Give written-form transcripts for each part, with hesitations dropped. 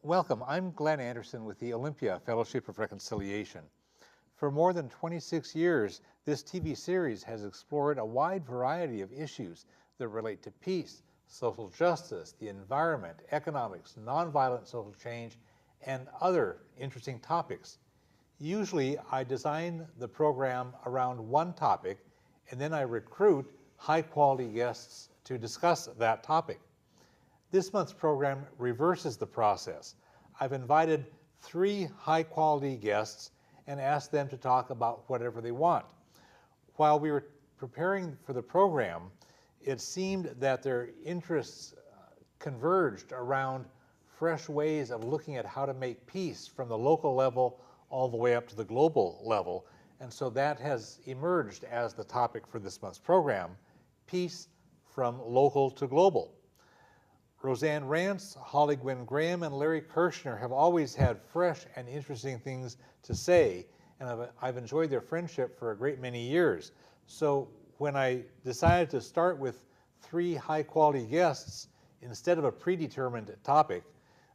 Welcome. I'm Glenn Anderson with the Olympia Fellowship of Reconciliation. For more than 26 years, this TV series has explored a wide variety of issues that relate to peace, social justice, the environment, economics, nonviolent social change, and other interesting topics. Usually, I design the program around one topic, and then I recruit high-quality guests to discuss that topic. This month's program reverses the process. I've invited 3 high-quality guests and asked them to talk about whatever they want. While we were preparing for the program, it seemed that their interests converged around fresh ways of looking at how to make peace from the local level all the way up to the global level. And so that has emerged as the topic for this month's program, Peace from Local to Global. Roseanne Rance, Holly Gwynn Graham, and Larry Kirshner have always had fresh and interesting things to say, and I've enjoyed their friendship for a great many years. So when I decided to start with 3 high-quality guests instead of a predetermined topic,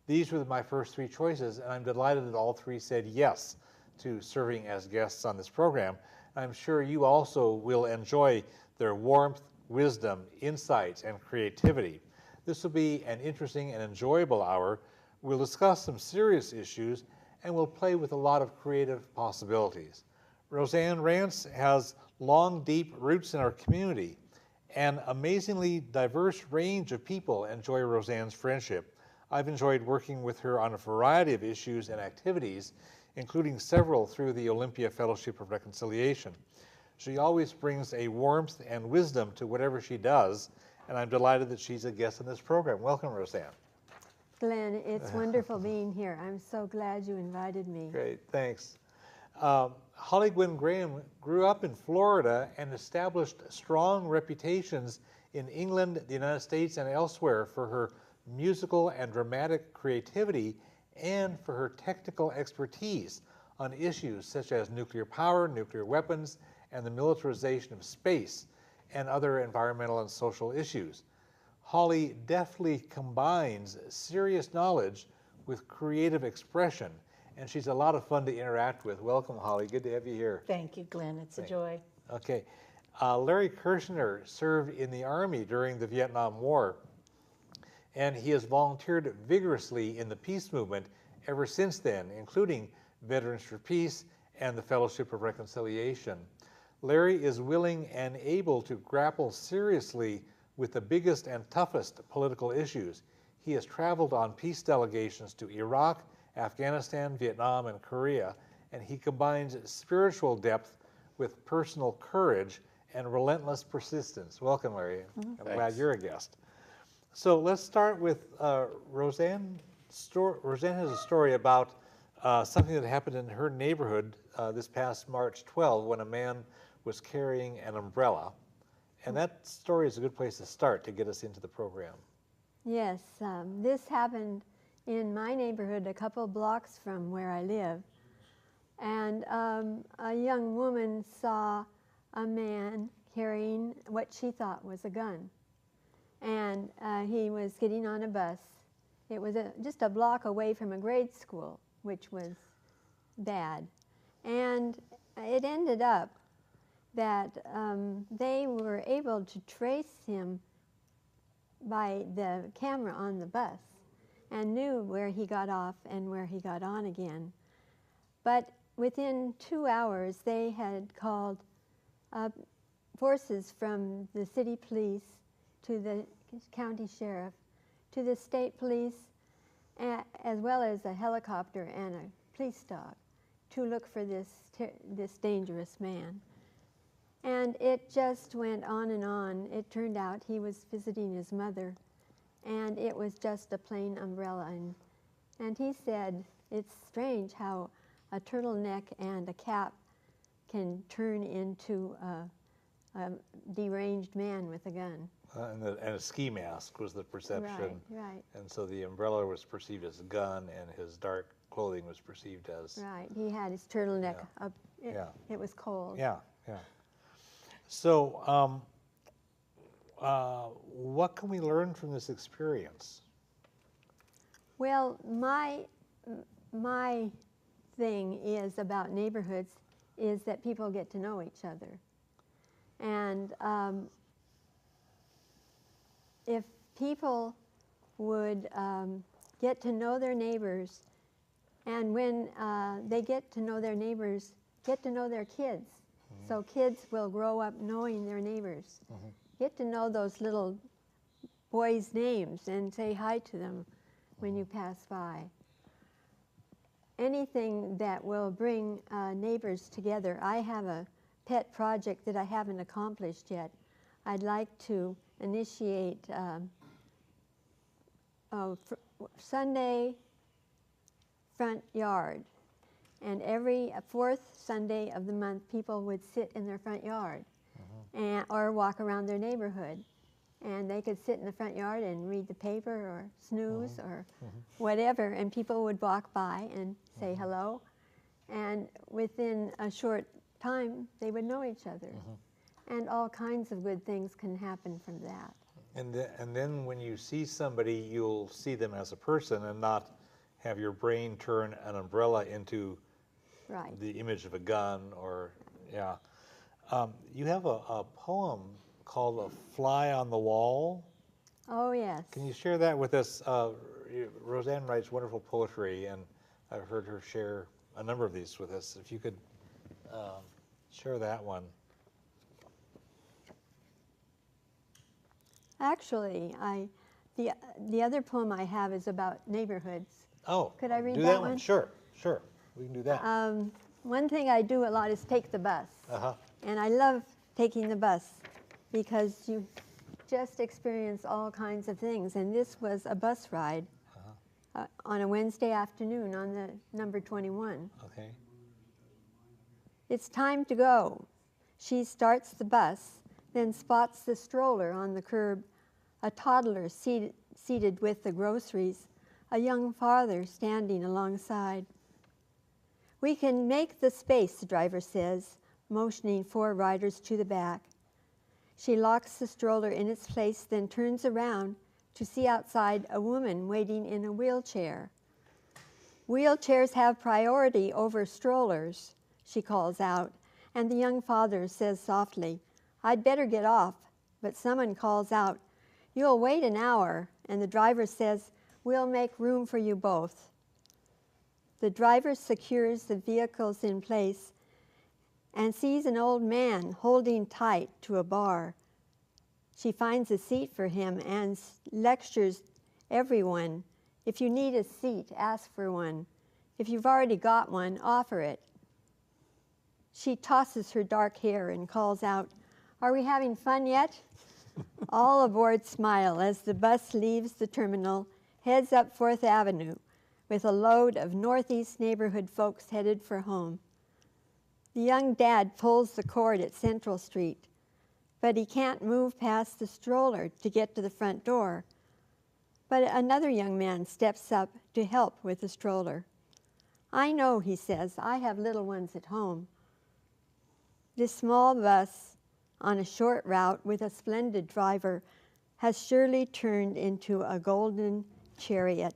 these were my first 3 choices, and I'm delighted that all 3 said yes to serving as guests on this program. I'm sure you also will enjoy their warmth, wisdom, insights, and creativity. This will be an interesting and enjoyable hour. We'll discuss some serious issues, and we'll play with a lot of creative possibilities. Roseanne Rance has long, deep roots in our community. An amazingly diverse range of people enjoy Roseanne's friendship. I've enjoyed working with her on a variety of issues and activities, including several through the Olympia Fellowship of Reconciliation. She always brings a warmth and wisdom to whatever she does, and I'm delighted that she's a guest on this program. Welcome, Roseanne. Glenn, it's wonderful being here. I'm so glad you invited me. Great, thanks. Holly Gwynn Graham grew up in Florida and established strong reputations in England, the United States, and elsewhere for her musical and dramatic creativity and for her technical expertise on issues such as nuclear power, nuclear weapons, and the militarization of space, and other environmental and social issues. Holly deftly combines serious knowledge with creative expression, and she's a lot of fun to interact with. Welcome, Holly. Good to have you here. Thank you, Glenn. It's a joy. Okay. Larry Kirshner served in the Army during the Vietnam War, and he has volunteered vigorously in the peace movement ever since then, including Veterans for Peace and the Fellowship of Reconciliation. Larry is willing and able to grapple seriously with the biggest and toughest political issues. He has traveled on peace delegations to Iraq, Afghanistan, Vietnam, and Korea, and he combines spiritual depth with personal courage and relentless persistence. Welcome, Larry. I'm glad you're a guest. So let's start with Roseanne. Roseanne has a story about something that happened in her neighborhood this past March 12 when a man was carrying an umbrella. And that story is a good place to start to get us into the program. Yes, this happened in my neighborhood a couple blocks from where I live. And a young woman saw a man carrying what she thought was a gun. And he was getting on a bus. It was just a block away from a grade school, which was bad. And it ended up that they were able to trace him by the camera on the bus and knew where he got off and where he got on again. But within 2 hours, they had called forces from the city police to the county sheriff, to the state police, as well as a helicopter and a police dog to look for this dangerous man. And it just went on and on. It turned out he was visiting his mother, and it was just a plain umbrella. And he said, it's strange how a turtleneck and a cap can turn into a deranged man with a gun. And a ski mask was the perception. Right. And so the umbrella was perceived as a gun, and his dark clothing was perceived as... Right, he had his turtleneck up. It was cold. Yeah. So what can we learn from this experience? Well, my thing is about neighborhoods is that people get to know each other. And if people would get to know their neighbors, and when they get to know their neighbors, get to know their kids. Mm-hmm. So kids will grow up knowing their neighbors. Mm-hmm. Get to know those little boys' names and say hi to them when you pass by. Anything that will bring neighbors together. I have a pet project that I haven't accomplished yet. I'd like to initiate Sunday front yard. And every fourth Sunday of the month, people would sit in their front yard or walk around their neighborhood. And they could sit in the front yard and read the paper or snooze or whatever, and people would walk by and say hello. And within a short time, they would know each other. And all kinds of good things can happen from that. And then when you see somebody, you'll see them as a person and not have your brain turn an umbrella into the image of a gun or, yeah. You have a poem called A Fly on the Wall. Oh, yes. Can you share that with us? Roseanne writes wonderful poetry, and I've heard her share a number of these with us. If you could share that one. Actually, the other poem I have is about neighborhoods. Oh, could I read do that one? Sure, we can do that. One thing I do a lot is take the bus. And I love taking the bus because you just experience all kinds of things. And this was a bus ride on a Wednesday afternoon on the number 21. Okay. It's time to go. She starts the bus, then spots the stroller on the curb, a toddler seated with the groceries, a young father standing alongside. We can make the space, the driver says, motioning 4 riders to the back. She locks the stroller in its place, then turns around to see outside a woman waiting in a wheelchair. Wheelchairs have priority over strollers, she calls out, and the young father says softly, I'd better get off, but someone calls out, you'll wait an hour, and the driver says, we'll make room for you both. The driver secures the vehicles in place and sees an old man holding tight to a bar. She finds a seat for him and lectures everyone. If you need a seat, ask for one. If you've already got one, offer it. She tosses her dark hair and calls out, are we having fun yet? All aboard smile as the bus leaves the terminal, heads up 4th Avenue with a load of Northeast neighborhood folks headed for home. The young dad pulls the cord at Central Street, but he can't move past the stroller to get to the front door. But another young man steps up to help with the stroller. I know, he says, I have little ones at home. This small bus on a short route with a splendid driver has surely turned into a golden chariot,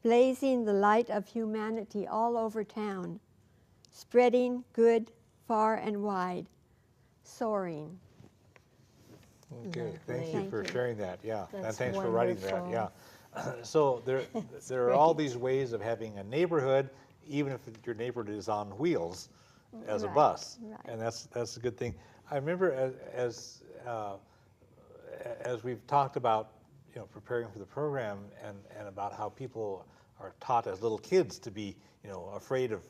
blazing the light of humanity all over town, spreading good far and wide, soaring. Okay, thank you for sharing that, yeah. That's and thanks for writing that, yeah. So there are all these ways of having a neighborhood, even if your neighborhood is on wheels as a bus, and that's a good thing. I remember as we've talked about, preparing for the program and about how people are taught as little kids to be, afraid of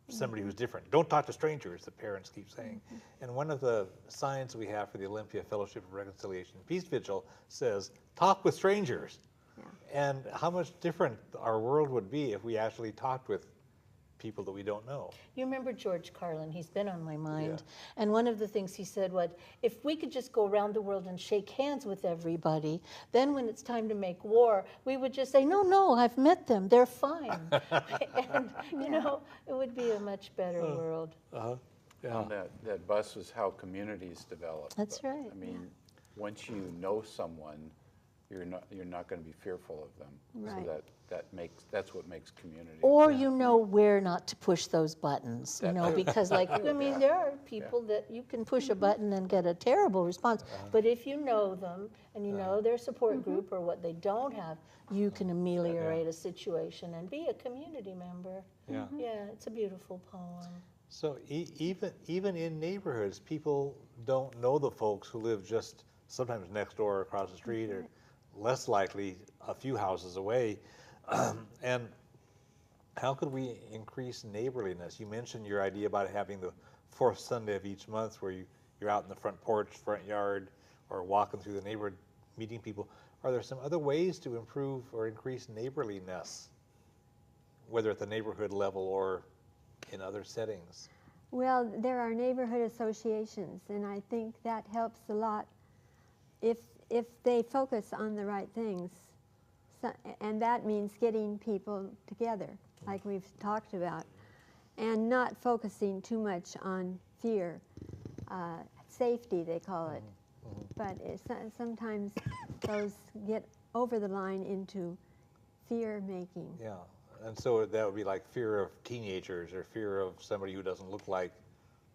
somebody who's different. Don't talk to strangers, the parents keep saying. And one of the signs we have for the Olympia Fellowship of Reconciliation and Peace Vigil says, talk with strangers. Yeah. And how much different our world would be if we actually talked with people that we don't know. You remember George Carlin, he's been on my mind. Yeah. And one of the things he said was, if we could just go around the world and shake hands with everybody, then when it's time to make war, we would just say, no, I've met them, they're fine. And, it would be a much better world. Yeah. And that bus is how communities develop. That's right. I mean, once you know someone, you're not going to be fearful of them. Right. So that's what makes community. Or you know where not to push those buttons, you know, because like, I mean, there are people that you can push a button and get a terrible response, but if you know them and you know their support group or what they don't have, you can ameliorate a situation and be a community member. Yeah. Yeah, it's a beautiful poem. So even in neighborhoods, people don't know the folks who live just sometimes next door or across the street, or less likely a few houses away. And how could we increase neighborliness? You mentioned your idea about having the fourth Sunday of each month where you're out in the front porch, front yard, or walking through the neighborhood, meeting people. Are there some other ways to improve or increase neighborliness, whether at the neighborhood level or in other settings? Well, there are neighborhood associations, and I think that helps a lot if they focus on the right things. So, and that means getting people together, like we've talked about, and not focusing too much on fear. Safety, they call it. But sometimes those get over the line into fear-making. Yeah, and so that would be like fear of teenagers or fear of somebody who doesn't look like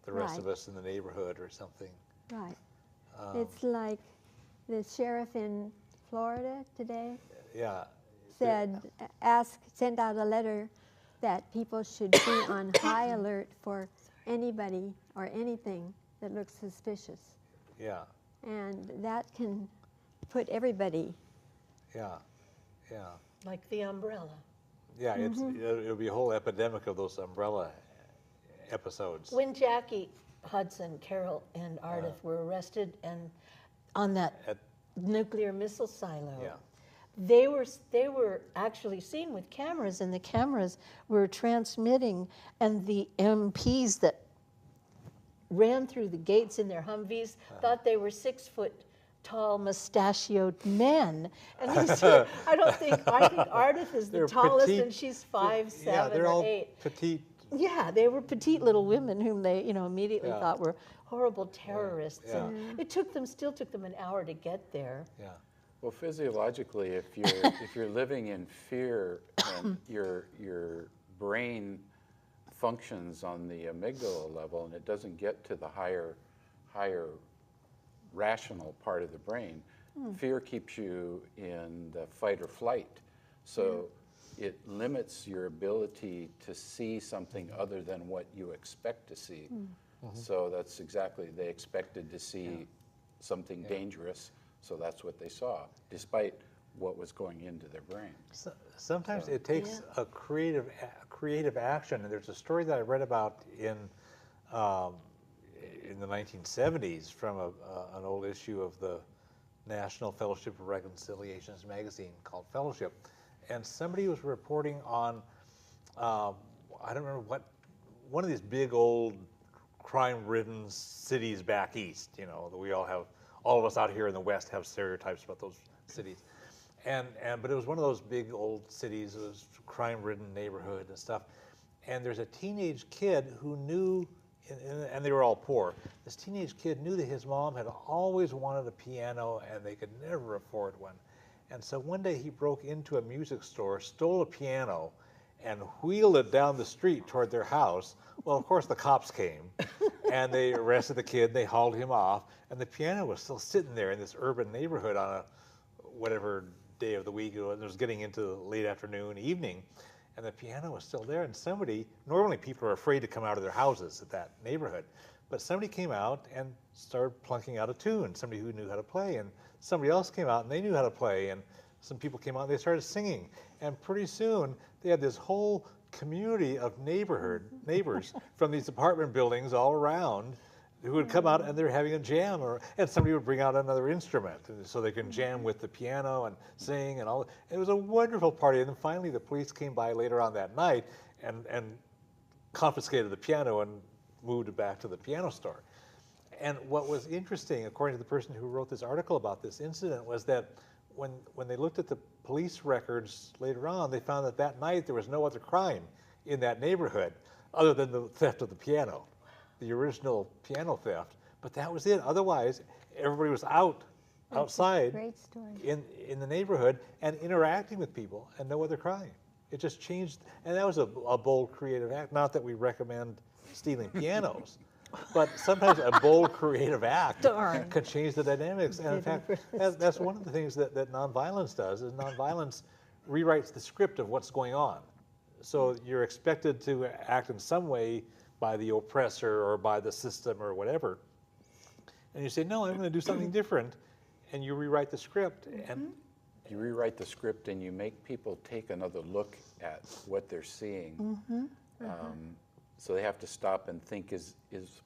the rest of us in the neighborhood or something. Right. It's like the sheriff in Florida today said, sent out a letter that people should be on high alert for anybody or anything that looks suspicious. Yeah. And that can put everybody. Yeah. Yeah. Like the umbrella. Yeah, it'll be a whole epidemic of those umbrella episodes. When Jackie Hudson, Carol, and Ardith were arrested and on that nuclear missile silo, they were actually seen with cameras, and the cameras were transmitting, and the MPs that ran through the gates in their Humvees thought they were 6 foot tall, mustachioed men. And he said, I think Ardith is the tallest, petite, and she's 5'7" yeah, they're or all 8. Petite. Yeah, they were petite little women whom they, immediately thought were horrible terrorists. Yeah. And it still took them an hour to get there. Yeah. Well, physiologically, if you're living in fear, and your brain functions on the amygdala level, and it doesn't get to the higher rational part of the brain, fear keeps you in the fight or flight. So it limits your ability to see something other than what you expect to see. So that's exactly, they expected to see something dangerous, so that's what they saw, despite what was going into their brain. Sometimes it takes a creative action, and there's a story that I read about in the 1970s from an old issue of the National Fellowship of Reconciliations magazine called Fellowship, and somebody was reporting on I don't remember one of these big old crime-ridden cities back east. That we all of us out here in the West have stereotypes about those cities. But it was one of those big old cities. It was crime-ridden neighborhood and stuff. And there's a teenage kid who knew, and they were all poor. This teenage kid knew that his mom had always wanted a piano, and they could never afford one. And so one day he broke into a music store, stole a piano, and wheeled it down the street toward their house. Well, of course, the cops came, and they arrested the kid. They hauled him off, and the piano was still sitting there in this urban neighborhood on a whatever day of the week. It was getting into the late afternoon, evening, and the piano was still there. And normally people are afraid to come out of their houses at that neighborhood, but somebody came out and started plunking out a tune, somebody who knew how to play, and somebody else came out and they knew how to play, and some people came out and they started singing. And pretty soon they had this whole community of neighbors from these apartment buildings all around who would come out, and they're having a jam, and somebody would bring out another instrument so they can jam with the piano and sing and all. It was a wonderful party. And then finally the police came by later on that night and confiscated the piano and moved it back to the piano store. And what was interesting, according to the person who wrote this article about this incident, was that when they looked at the police records later on, they found that night there was no other crime in that neighborhood other than the theft of the piano, the original piano theft. But that was it. Otherwise, everybody was out outside Great story. in the neighborhood and interacting with people and know whether they're crying. It just changed, and that was a bold, creative act. Not that we recommend stealing pianos, but sometimes a bold, creative act can change the dynamics. And in fact, that's one of the things that nonviolence does, is nonviolence rewrites the script of what's going on. So you're expected to act in some way by the oppressor or by the system or whatever. And you say, no, I'm going to do something different. And you rewrite the script. And you rewrite the script and you make people take another look at what they're seeing. So they have to stop and think, is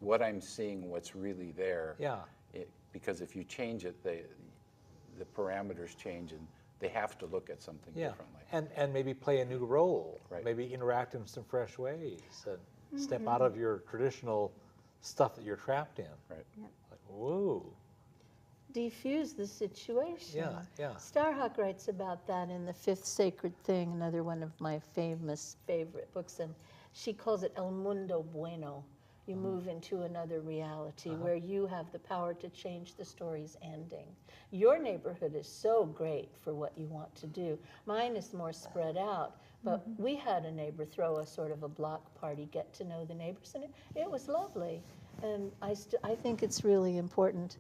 what I'm seeing what's really there? Yeah. Because if you change it, the parameters change and they have to look at something differently. And maybe play a new role. Right. Maybe interact in some fresh ways and step out of your traditional stuff that you're trapped in. Right. Like, whoa. Defuse the situation. Yeah, yeah. Starhawk writes about that in The Fifth Sacred Thing, another one of my favorite books, and she calls it El Mundo Bueno. You move into another reality where you have the power to change the story's ending. Your neighborhood is so great for what you want to do. Mine is more spread out, but we had a neighbor throw a sort of a block party, get to know the neighbors, and it was lovely. And I think it's really important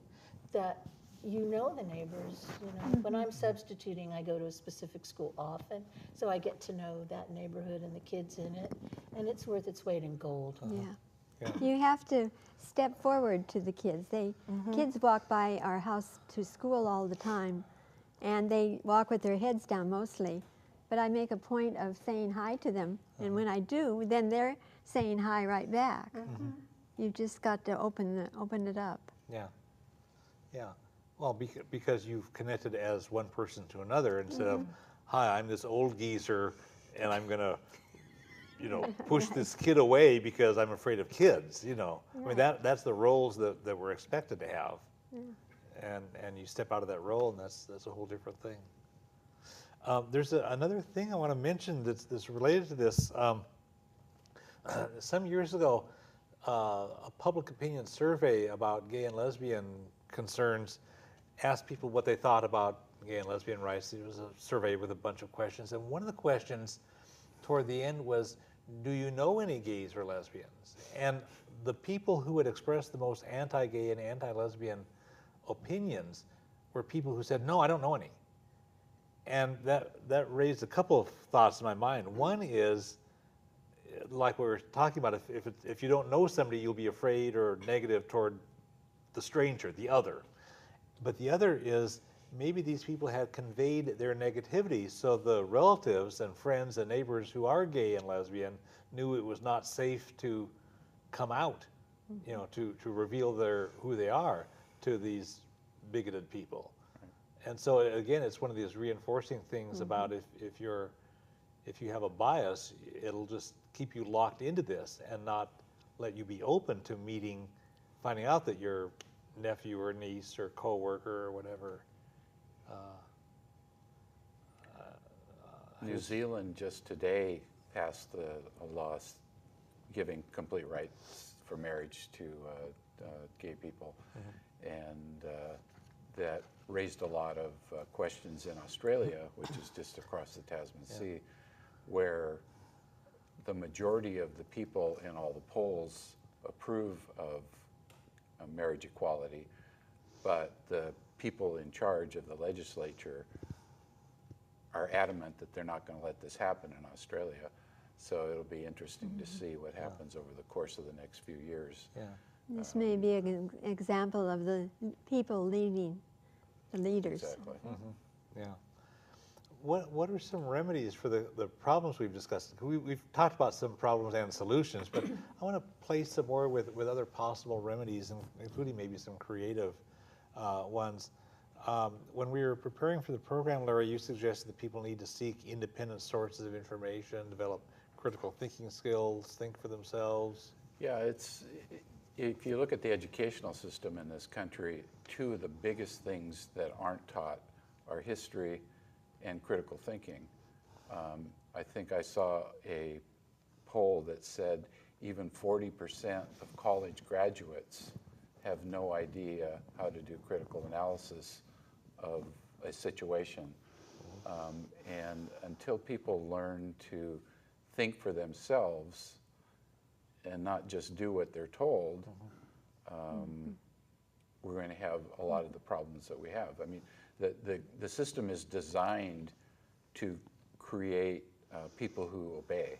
that you know the neighbors. You know, when I'm substituting, I go to a specific school often, so I get to know that neighborhood and the kids in it, and it's worth its weight in gold. Yeah. You have to step forward to the kids. Kids walk by our house to school all the time, and they walk with their heads down mostly. But I make a point of saying hi to them, and when I do, then they're saying hi right back. You've just got to open it up. Yeah. Yeah. Well, because you've connected as one person to another instead of, hi, I'm this old geezer, and I'm going to, push this kid away because I'm afraid of kids, I mean, that's the roles that we're expected to have. And you step out of that role, and that's a whole different thing. There's another thing I want to mention that's related to this. Some years ago, a public opinion survey about gay and lesbian concerns asked people what they thought about gay and lesbian rights. It was a survey with a bunch of questions, and one of the questions toward the end was, do you know any gays or lesbians? And the people who had expressed the most anti-gay and anti-lesbian opinions were people who said, no, I don't know any. And that raised a couple of thoughts in my mind. One is, like we were talking about, if you don't know somebody, you'll be afraid or negative toward the stranger, the other. But the other is, maybe these people had conveyed their negativity, so the relatives and friends and neighbors who are gay and lesbian knew it was not safe to come out, to reveal who they are to these bigoted people. And so again, it's one of these reinforcing things about if you have a bias, it'll just keep you locked into this and not let you be open to finding out that your nephew or niece or coworker or whatever. New Zealand just today passed a law giving complete rights for marriage to gay people, and that raised a lot of questions in Australia, which is just across the Tasman Sea, where the majority of the people in all the polls approve of marriage equality, but the people in charge of the legislature are adamant that they're not going to let this happen in Australia. So it'll be interesting to see what happens over the course of the next few years. Yeah. This may be an example of the people leading the leaders. Exactly. Yeah. What are some remedies for the problems we've discussed? We've talked about some problems and solutions, but I want to play some more with other possible remedies, including maybe some creative ones. When we were preparing for the program, Larry, you suggested that people need to seek independent sources of information, develop critical thinking skills, think for themselves. Yeah, if you look at the educational system in this country, two of the biggest things that aren't taught are history and critical thinking. I think I saw a poll that said even 40% of college graduates have no idea how to do critical analysis of a situation. And until people learn to think for themselves and not just do what they're told, we're going to have a lot of the problems that we have. I mean, the system is designed to create people who obey.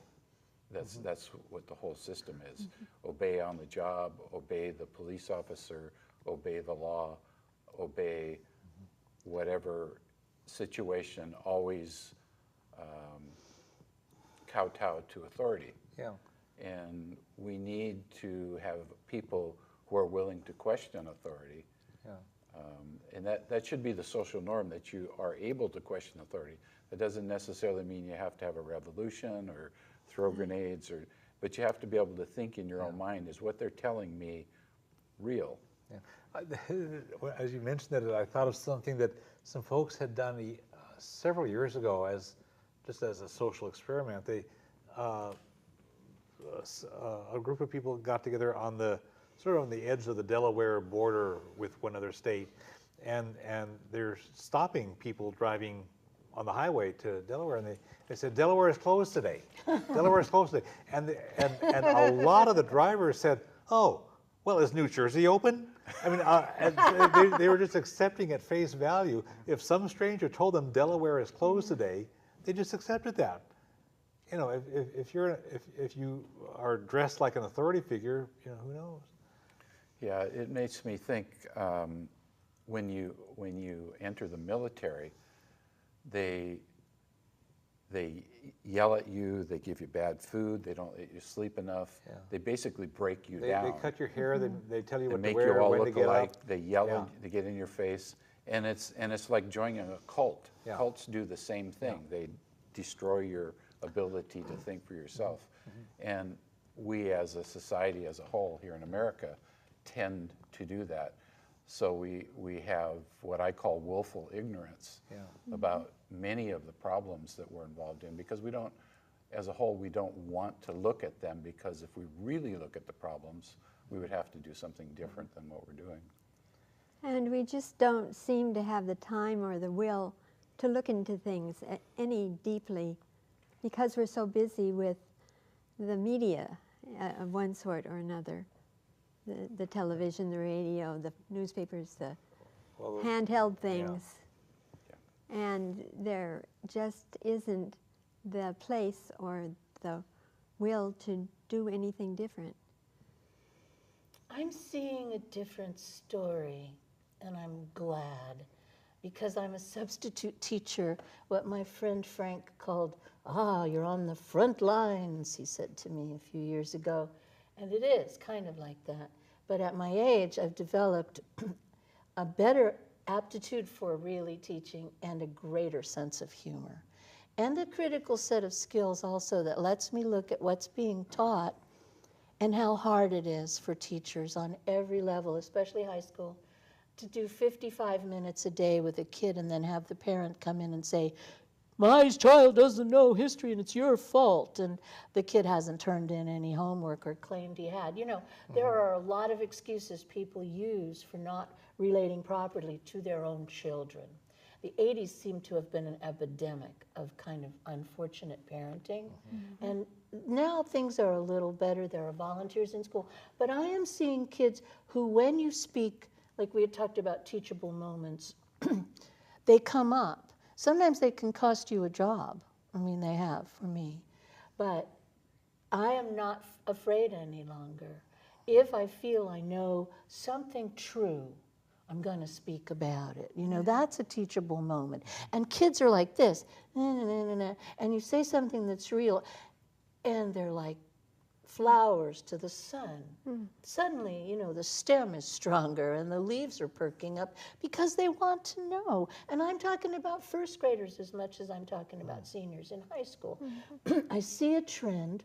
That's what the whole system is. Obey on the job, obey the police officer, obey the law, obey whatever situation, always kowtow to authority. Yeah. And we need to have people who are willing to question authority. Yeah. And that should be the social norm, that you are able to question authority. That doesn't necessarily mean you have to have a revolution or throw grenades, but you have to be able to think in your own mind, is what they're telling me real? Yeah. As you mentioned it, I thought of something that some folks had done several years ago just as a social experiment. They, a group of people got together on the edge of the Delaware border with one other state, and they're stopping people driving on the highway to Delaware, and they said, Delaware is closed today. Delaware is closed today. And a lot of the drivers said, oh, well, is New Jersey open? I mean, and they were just accepting at face value. If some stranger told them Delaware is closed today, they just accepted that. You know, if you are dressed like an authority figure, you know, who knows? Yeah, it makes me think when you enter the military, they yell at you, they give you bad food, they don't let you sleep enough. Yeah. They basically break you down. They cut your hair, they tell you what to make wear, you all when look to get alike, up. they yell, they get in your face, and it's like joining a cult. Yeah. Cults do the same thing. Yeah. They destroy your ability to think for yourself. And we as a society as a whole here in America tend to do that. So we have what I call willful ignorance about many of the problems that we're involved in, because we don't, as a whole, we don't want to look at them, because if we really look at the problems, we would have to do something different than what we're doing. And we just don't seem to have the time or the will to look into things any deeply, because we're so busy with the media of one sort or another. The television, the radio, the newspapers, the handheld things. Yeah. And there just isn't the place or the will to do anything different. I'm seeing a different story, and I'm glad, because I'm a substitute teacher, what my friend Frank called, you're on the front lines, he said to me a few years ago. And it is kind of like that. But at my age, I've developed a better aptitude for really teaching and a greater sense of humor. And a critical set of skills also that lets me look at what's being taught and how hard it is for teachers on every level, especially high school, to do 55 minutes a day with a kid and then have the parent come in and say, my child doesn't know history and it's your fault, and the kid hasn't turned in any homework or claimed he had. You know, there are a lot of excuses people use for not relating properly to their own children. The 80s seem to have been an epidemic of kind of unfortunate parenting, and now things are a little better. There are volunteers in school, but I am seeing kids who, when you speak, like we had talked about teachable moments, they come up. Sometimes they can cost you a job. I mean, they have for me. But I am not afraid any longer. If I feel I know something true, I'm going to speak about it. You know, that's a teachable moment. And kids are like this, and you say something that's real, and they're like flowers to the sun. Suddenly, you know, the stem is stronger and the leaves are perking up because they want to know. And I'm talking about first graders as much as I'm talking about seniors in high school. I see a trend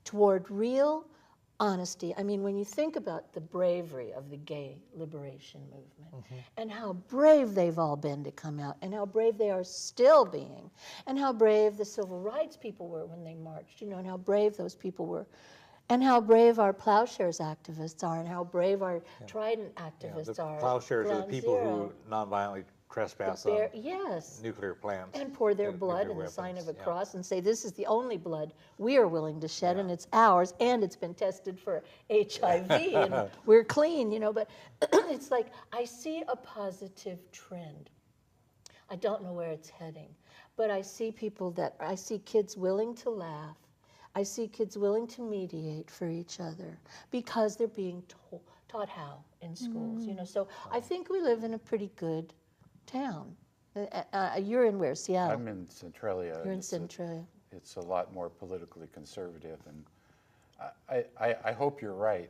toward real honesty. I mean, when you think about the bravery of the gay liberation movement and how brave they've all been to come out and how brave they are still being and how brave the civil rights people were when they marched, you know, and how brave those people were and how brave our Plowshares activists are and how brave our Trident activists are. Plowshares are the people who nonviolently trespass yes. on nuclear plants. And pour their nu- blood nuclear in the sign of a weapons. Yeah. cross and say, this is the only blood we are willing to shed, Yeah. and it's ours, and it's been tested for HIV, and we're clean, you know. But it's like, I see a positive trend. I don't know where it's heading, but I see I see kids willing to laugh. I see kids willing to mediate for each other because they're being taught how in schools, you know. So I think we live in a pretty good town. You're in where, Seattle? I'm in Centralia. You're in Centralia. It's a lot more politically conservative, and I hope you're right.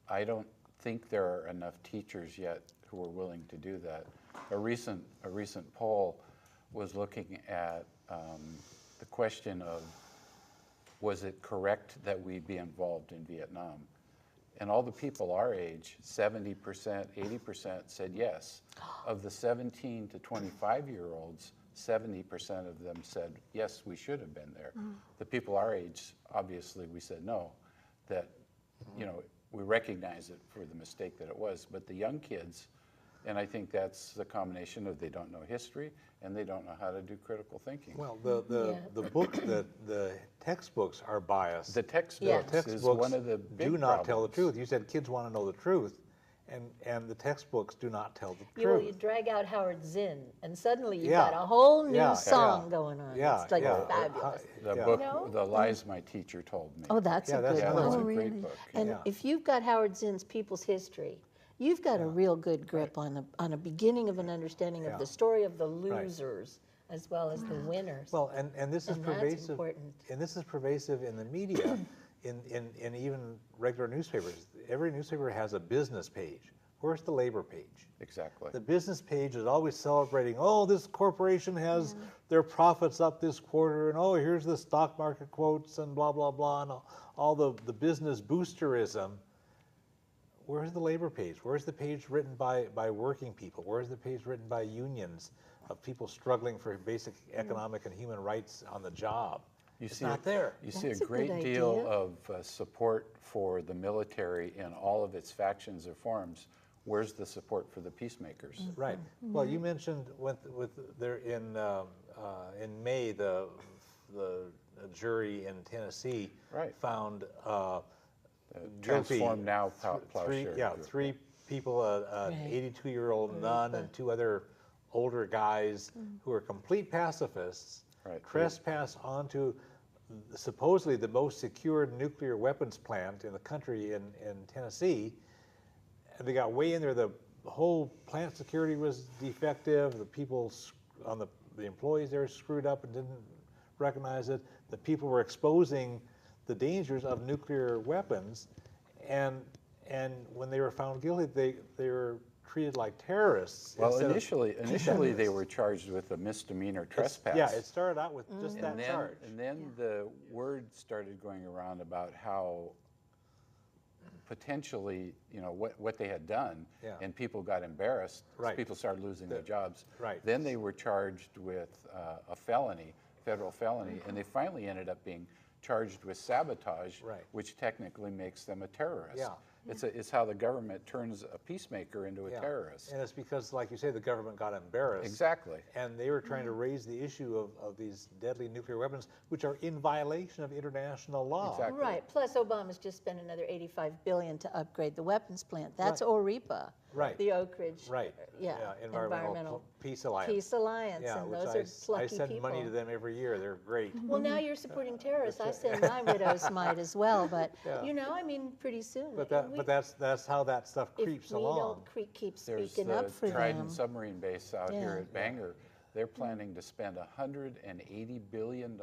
I don't think there are enough teachers yet who are willing to do that. A recent poll was looking at the question of, was it correct that we be involved in Vietnam? And all the people our age, 70%, 80% said yes. Of the 17 to 25-year-olds, 70% of them said, yes, we should have been there. The people our age, obviously, we said no, that, you know, we recognize it for the mistake that it was. But the young kids, and I think that's the combination of they don't know history and they don't know how to do critical thinking. Well, the books, the textbooks are biased. The textbooks is one of the big do not tell the problems. truth. You said kids want to know the truth, and the textbooks do not tell the You truth. drag out Howard Zinn, and suddenly you've Yeah. got a whole new Yeah, song yeah. going on. Yeah, It's like yeah. fabulous. The Yeah. book, No? The Lies My Teacher Told Me. Oh, that's Yeah, a that's good another one. That's a Oh, great really? book. And Yeah. if you've got Howard Zinn's People's History, you've got a real good grip on a beginning of an understanding Yeah. of the story of the losers as well as the winners. Well, and this is And that's pervasive. important. And this is pervasive in the media, in even regular newspapers. Every newspaper has a business page. Where's the labor page? Exactly. The business page is always celebrating, oh, this corporation has their profits up this quarter, and oh, here's the stock market quotes, and blah, blah, blah, and all the business boosterism. Where's the labor page? Where's the page written by working people? Where's the page written by unions of people struggling for basic economic and human rights on the job? It's not there. You see a That's a good great deal idea. of support for the military in all of its factions or forms. Where's the support for the peacemakers? Right. Well, you mentioned with there in May the jury in Tennessee found guilty Transform Now Plowshare. three people, an 82-year-old nun and two other older guys who are complete pacifists, trespass onto supposedly the most secure nuclear weapons plant in the country in Tennessee. And they got way in there. The whole plant security was defective. The people on the employees there screwed up and didn't recognize it. The people were exposing the dangers of nuclear weapons, and when they were found guilty, they were treated like terrorists. Well, instead of initially they were charged with a misdemeanor trespass. Yeah, it started out with just that charge. And then the word started going around about how potentially, you know, what they had done, and people got embarrassed. Right. People started losing their jobs. Right. Then they were charged with a felony, federal felony, and they finally ended up being charged with sabotage, which technically makes them a terrorist. Yeah. It's how the government turns a peacemaker into a terrorist. And it's because, like you say, the government got embarrassed. Exactly. And they were trying to raise the issue of these deadly nuclear weapons, which are in violation of international law. Exactly. Right. Plus, Obama's just spent another $85 billion to upgrade the weapons plant. That's OREPA. Right. The Oak Ridge. Right. Yeah. Environmental Peace Alliance. Peace Alliance, Yeah, and which those are I lucky send people. money to them every year. They're great. Well, now you're supporting terrorists. I send my widow's mite as well, but you know, I mean, pretty soon. But that's how that stuff creeps along. If we don't keep There's speaking up for the them. Trident submarine base out here at Bangor. They're planning to spend $180 billion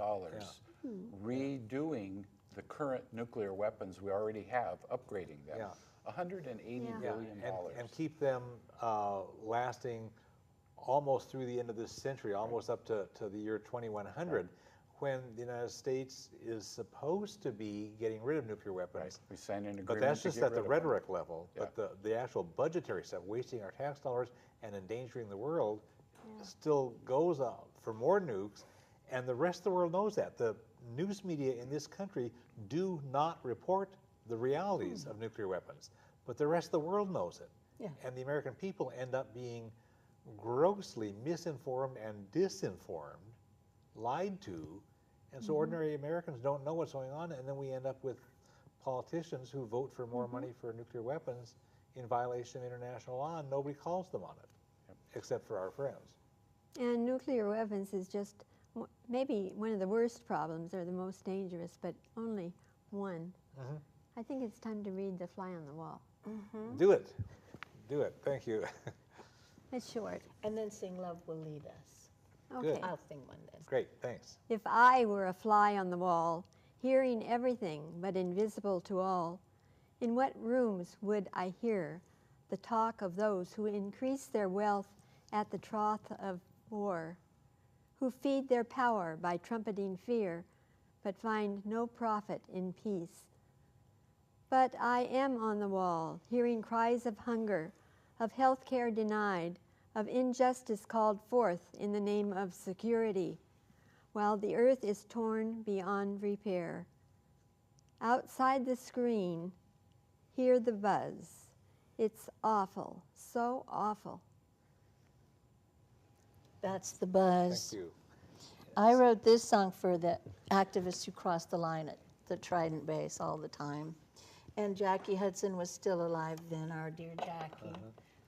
redoing the current nuclear weapons we already have, upgrading them. Yeah. $180 billion. And keep them lasting almost through the end of this century, almost up to the year 2100, when the United States is supposed to be getting rid of nuclear weapons. We signed an agreement. But that's to just get at the rid of them. rhetoric level. But the actual budgetary stuff, wasting our tax dollars and endangering the world, still goes up for more nukes. And the rest of the world knows that. The news media in this country do not report the realities of nuclear weapons. But the rest of the world knows it. Yeah. And the American people end up being grossly misinformed and disinformed, lied to, and so ordinary Americans don't know what's going on, and then we end up with politicians who vote for more money for nuclear weapons in violation of international law, and nobody calls them on it, except for our friends. And nuclear weapons is just maybe one of the worst problems or the most dangerous, but only one. I think it's time to read The Fly on the Wall. Do it. Do it. Thank you. It's short. And then sing Love Will Lead Us. Okay. I'll sing one then. Great, thanks. If I were a fly on the wall, hearing everything but invisible to all, in what rooms would I hear the talk of those who increase their wealth at the trough of war, who feed their power by trumpeting fear, but find no profit in peace? But I am on the wall, hearing cries of hunger, of health care denied, of injustice called forth in the name of security, while the earth is torn beyond repair. Outside the screen, hear the buzz. It's awful, so awful. That's the buzz. Thank you. I wrote this song for the activists who crossed the line at the Trident Base all the time. And Jackie Hudson was still alive then, our dear Jackie,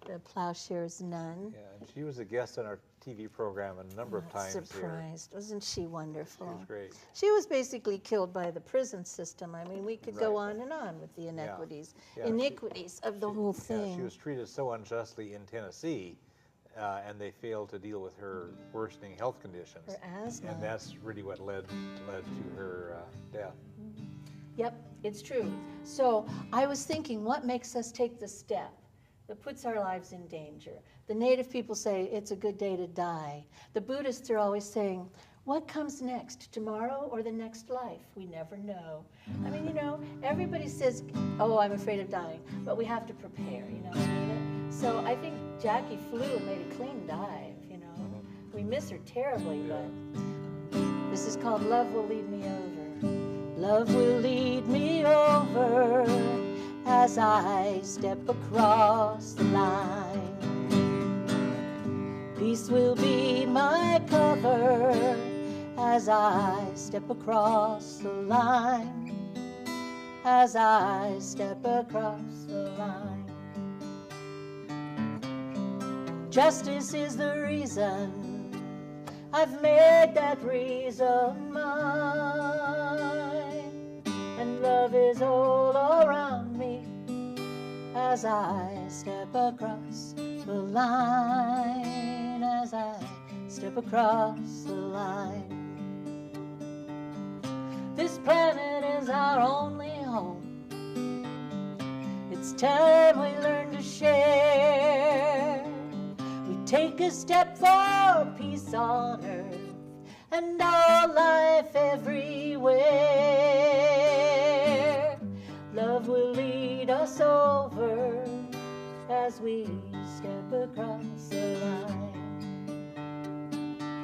the Plowshare's nun. Yeah, and she was a guest on our TV program a number of times here. Surprised. Wasn't she wonderful? She was great. She was basically killed by the prison system. I mean, we could go Right. on and on with the inequities, Yeah, iniquities of the whole Yeah, thing. she was treated so unjustly in Tennessee, and they failed to deal with her worsening health conditions. Her asthma. And that's really what led to her death. Yep, it's true. So I was thinking, what makes us take the step that puts our lives in danger? The Native people say it's a good day to die. The Buddhists are always saying, what comes next, tomorrow or the next life? We never know. I mean, you know, everybody says, oh, I'm afraid of dying, but we have to prepare, you know what I mean? So I think Jackie flew and made a clean dive, you know. We miss her terribly, but this is called Love Will Lead Me Over. Love will lead me over as I step across the line. Peace will be my cover as I step across the line. As I step across the line. Justice is the reason I've made that reason mine, and love is all around me as I step across the line, as I step across the line. This planet is our only home. It's time we learn to share. We take a step for peace on earth and all life everywhere. Love will lead us over as we step across the line.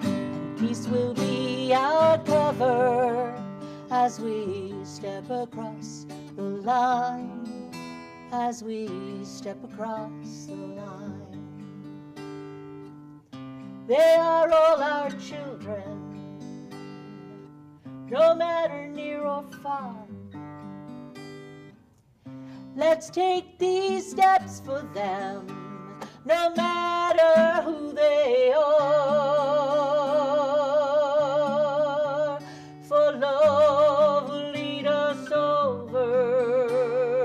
And peace will be our cover as we step across the line, as we step across the line. They are all our children, no matter near or far. Let's take these steps for them, no matter who they are. For love will lead us over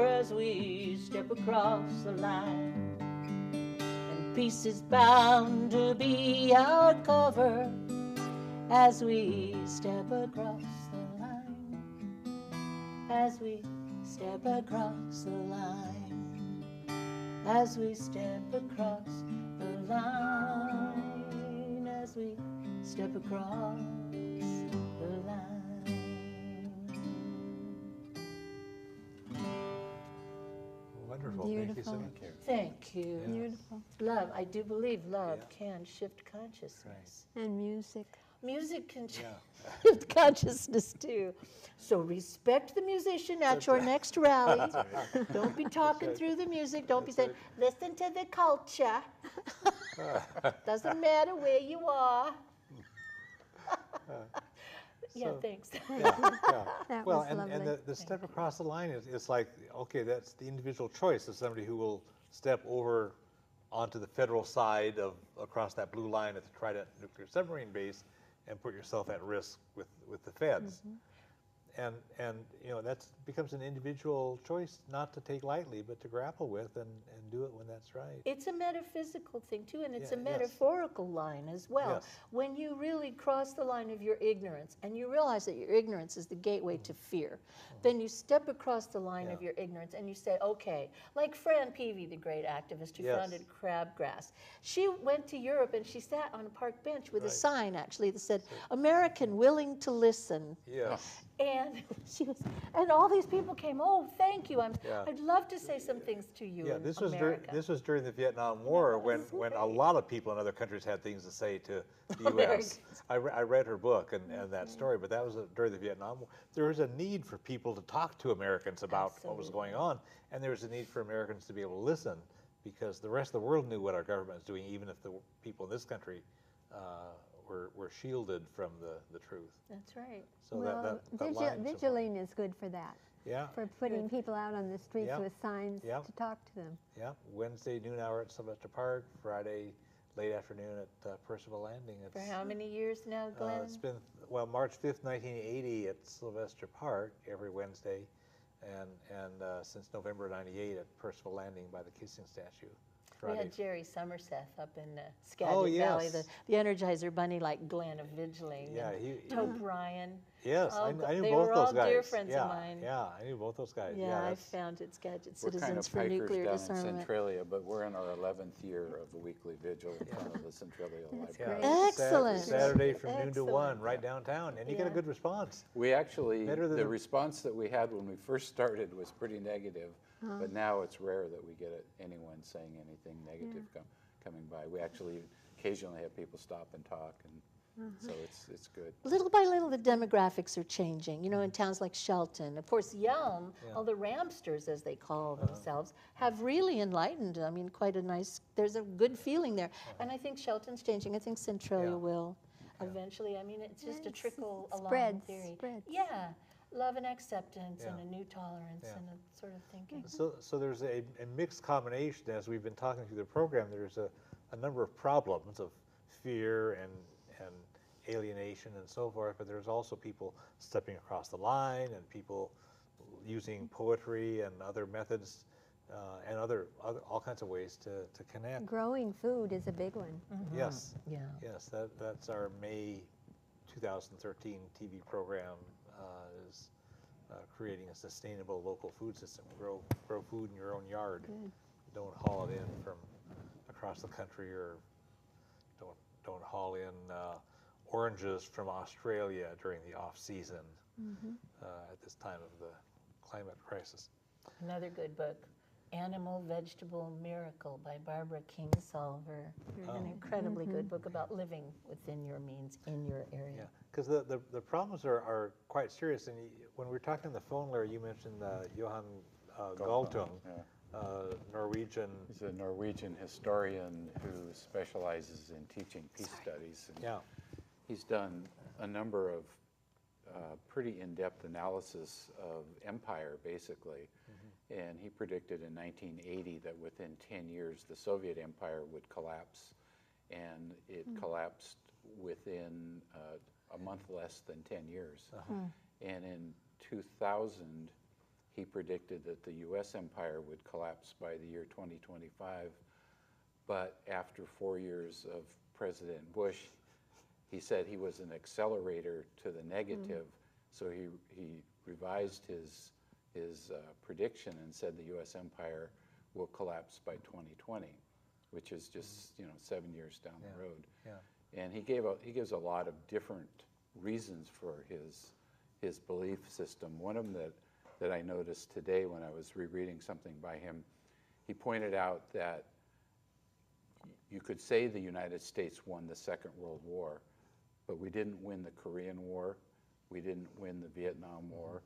as we step across the line. Peace is bound to be our cover as we step across the line, as we step across the line, as we step across the line, as we step across the line. Wonderful. Beautiful. Thank you so much. Thank you. Beautiful. Love, I do believe love Yeah. can shift consciousness. And music. Music can Yeah. shift consciousness too. So respect the musician at your next rally. Don't be talking through the music. Don't be saying, listen to the culture. Doesn't matter where you are. Yeah, So- thanks. Yeah. That Well, was and lovely. the step across the line is it's like, okay, that's the individual choice of somebody who will step over onto the federal side of across that blue line at the Trident nuclear submarine base and put yourself at risk with the feds. And you know, that becomes an individual choice not to take lightly, but to grapple with and do it when that's right. It's a metaphysical thing too, and it's Yeah, a yes. metaphorical line as well. Yes. When you really cross the line of your ignorance, and you realize that your ignorance is the gateway to fear, then you step across the line of Yeah. your ignorance and you say, okay, like Fran Peavy, the great activist who Yes. founded Crabgrass. She went to Europe and she sat on a park bench with a Right. sign actually that said, American willing to listen. Yes. And she was, and all these people came. Oh, thank you. Yeah. I'd love to say some things to you. Yeah, in this was America. during the Vietnam War when a lot of people in other countries had things to say to the U.S. Americans. I read her book and that story, but that was during the Vietnam War. There was a need for people to talk to Americans about what was going on, and there was a need for Americans to be able to listen because the rest of the world knew what our government was doing, even if the people in this country were shielded from the truth. That's right. So Well, that line's important. Vigiling is good for that, Yeah, for putting people out on the streets Yeah. with signs Yeah. to talk to them. yeah. Wednesday noon hour at Sylvester Park, Friday late afternoon at Percival Landing. For how many years now, Glenn? It's been, well, March 5th, 1980 at Sylvester Park every Wednesday, and since November '98 at Percival Landing by the Kissing Statue. We Friday. had Jerry Somerseth up in Skagit Valley, yes. the Energizer Bunny like Glenn of Vigiling. Yeah, and Tobe Ryan. Yes, Oh, I knew they both were those all guys. dear friends yeah, of mine. Yeah, I knew both those guys. Yeah, I that's- founded Skagit We're kind Citizens of for pikers Nuclear down in Disarmament. Centralia, but we're in our 11th year of the weekly vigil in front of the Centralia Library. yeah, great. Excellent. Saturday from noon to 1, Excellent. right downtown, and you get a Yeah. good response. We actually, Better than the the- response that we had when we first started was pretty negative, but now it's rare that we get anyone saying anything negative coming by. We actually occasionally have people stop and talk, and so it's good. Little by little, the demographics are changing. You know, in towns like Shelton, of course, Yelm, all the Ramsters, as they call themselves, have really enlightened. I mean, quite a nice. There's a good feeling there, and I think Shelton's changing. I think Centralia Yeah. will eventually. I mean, it's just a trickle along spreads, theory. spreads. Yeah, love and acceptance and Yeah. a new tolerance Yeah. and a sort of thinking. So there's a mixed combination, as we've been talking through the program, there's a number of problems of fear and alienation and so forth, but there's also people stepping across the line and people using poetry and other methods and other all kinds of ways to connect. Growing food is a big one. Yes, Yeah. yes, that's our May 2013 TV program is creating a sustainable local food system. Grow food in your own yard. Good. Don't haul it in from across the country, or don't haul in oranges from Australia during the off season at this time of the climate crisis. Another good book, Animal Vegetable Miracle by Barbara Kingsolver. An incredibly good book about living within your means in your area. Yeah, because the problems are quite serious. And when we were talking on the phone, Larry, you mentioned Johan Galtung, Norwegian. He's a Norwegian historian who specializes in teaching peace studies. And Yeah. he's done a number of pretty in-depth analysis of empire, basically. And he predicted in 1980 that within 10 years the Soviet Empire would collapse, and it collapsed within a month less than 10 years. And in 2000, he predicted that the U.S. empire would collapse by the year 2025, but after 4 years of President Bush, he said he was an accelerator to the negative, so he revised his prediction and said the U.S. empire will collapse by 2020, which is just 7 years down the road. Yeah. And he gives a lot of different reasons for his belief system. One of them that I noticed today when I was rereading something by him he pointed out that you could say the United States won the Second World War, but we didn't win the Korean War, we didn't win the Vietnam War,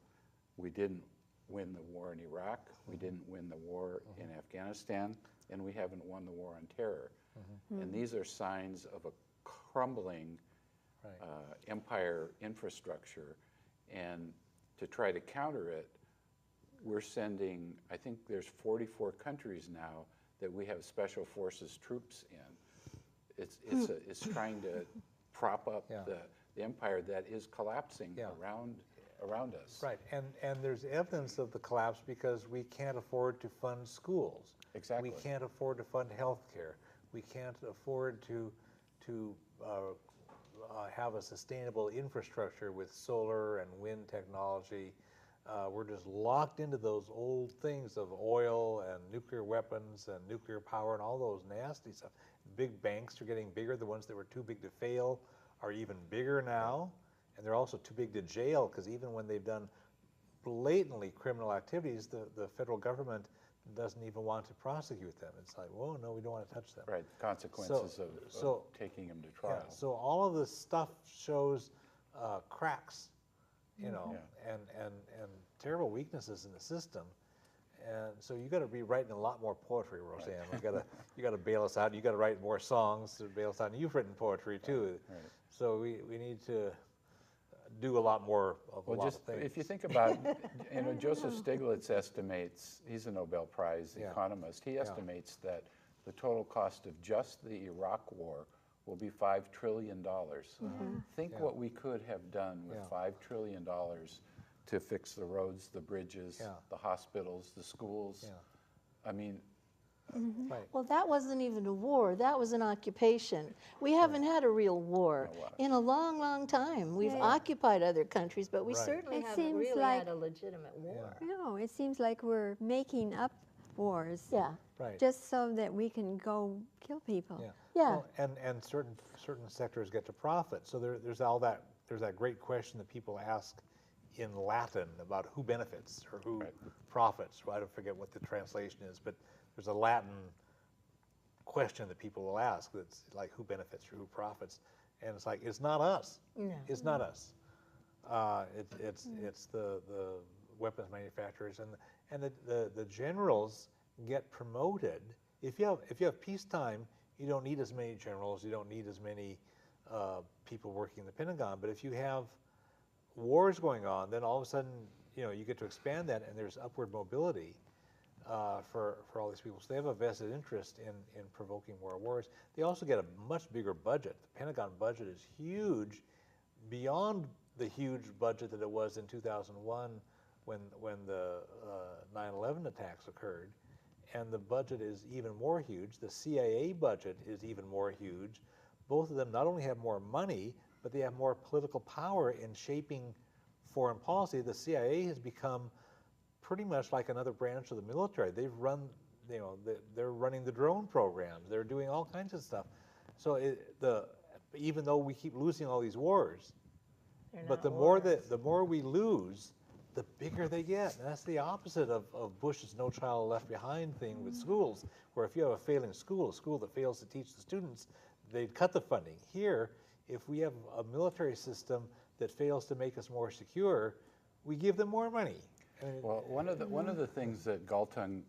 we didn't win the war in Iraq, we didn't win the war in Afghanistan, and we haven't won the war on terror. And these are signs of a crumbling empire infrastructure. And to try to counter it, we're sending, I think there's 44 countries now that we have special forces troops in. It's trying to prop up the empire that is collapsing around us. Right, and there's evidence of the collapse because we can't afford to fund schools. Exactly. We can't afford to fund health care. We can't afford to have a sustainable infrastructure with solar and wind technology. We're just locked into those old things of oil and nuclear weapons and nuclear power and all those nasty stuff. Big banks are getting bigger. The ones that were too big to fail are even bigger now. And they're also too big to jail because even when they've done blatantly criminal activities, the federal government doesn't even want to prosecute them. It's like, whoa, no, we don't want to touch them. Right, the consequences of taking them to trial. Yeah, so all of this stuff shows cracks, you know, and terrible weaknesses in the system. And so you got to be writing a lot more poetry, Roseanne. You got to bail us out. You got to write more songs to bail us out. And you've written poetry too. Right. So we need to do a lot more of a lot of things. If you think about, you know, Joseph Stiglitz estimates, he's a Nobel Prize economist, he estimates that the total cost of just the Iraq war will be $5 trillion. Think what we could have done with $5 trillion to fix the roads, the bridges, the hospitals, the schools. I mean, Right. Well, that wasn't even a war. That was an occupation. We haven't had a real war in a long, long time. We've occupied other countries, but we certainly haven't really had a legitimate war. No, it seems like we're making up wars. Yeah. Right. Just so that we can go kill people. Well, and certain sectors get to profit. So there's that great question that people ask in Latin about who benefits or who profits. Well, I don't forget what the translation is, but there's a Latin question that people will ask that's like who benefits or who profits, and it's like it's not us. No. It's not us. It's the weapons manufacturers and the generals get promoted. If you have peacetime, you don't need as many generals. You don't need as many people working in the Pentagon. But if you have wars going on, then all of a sudden you get to expand that, and there's upward mobility. For all these people. So they have a vested interest in provoking more wars. They also get a much bigger budget. The Pentagon budget is huge, beyond the huge budget that it was in 2001 when the 9/11 attacks occurred. And the budget is even more huge. The CIA budget is even more huge. Both of them not only have more money, but they have more political power in shaping foreign policy. The CIA has become pretty much like another branch of the military. They've run, they're running the drone programs. They're doing all kinds of stuff. So even though we keep losing all these wars, but the more we lose, the bigger they get. And that's the opposite of Bush's No Child Left Behind thing with schools, where if you have a failing school, a school that fails to teach the students, they'd cut the funding. Here, if we have a military system that fails to make us more secure, we give them more money. Well, one of the things that Galtung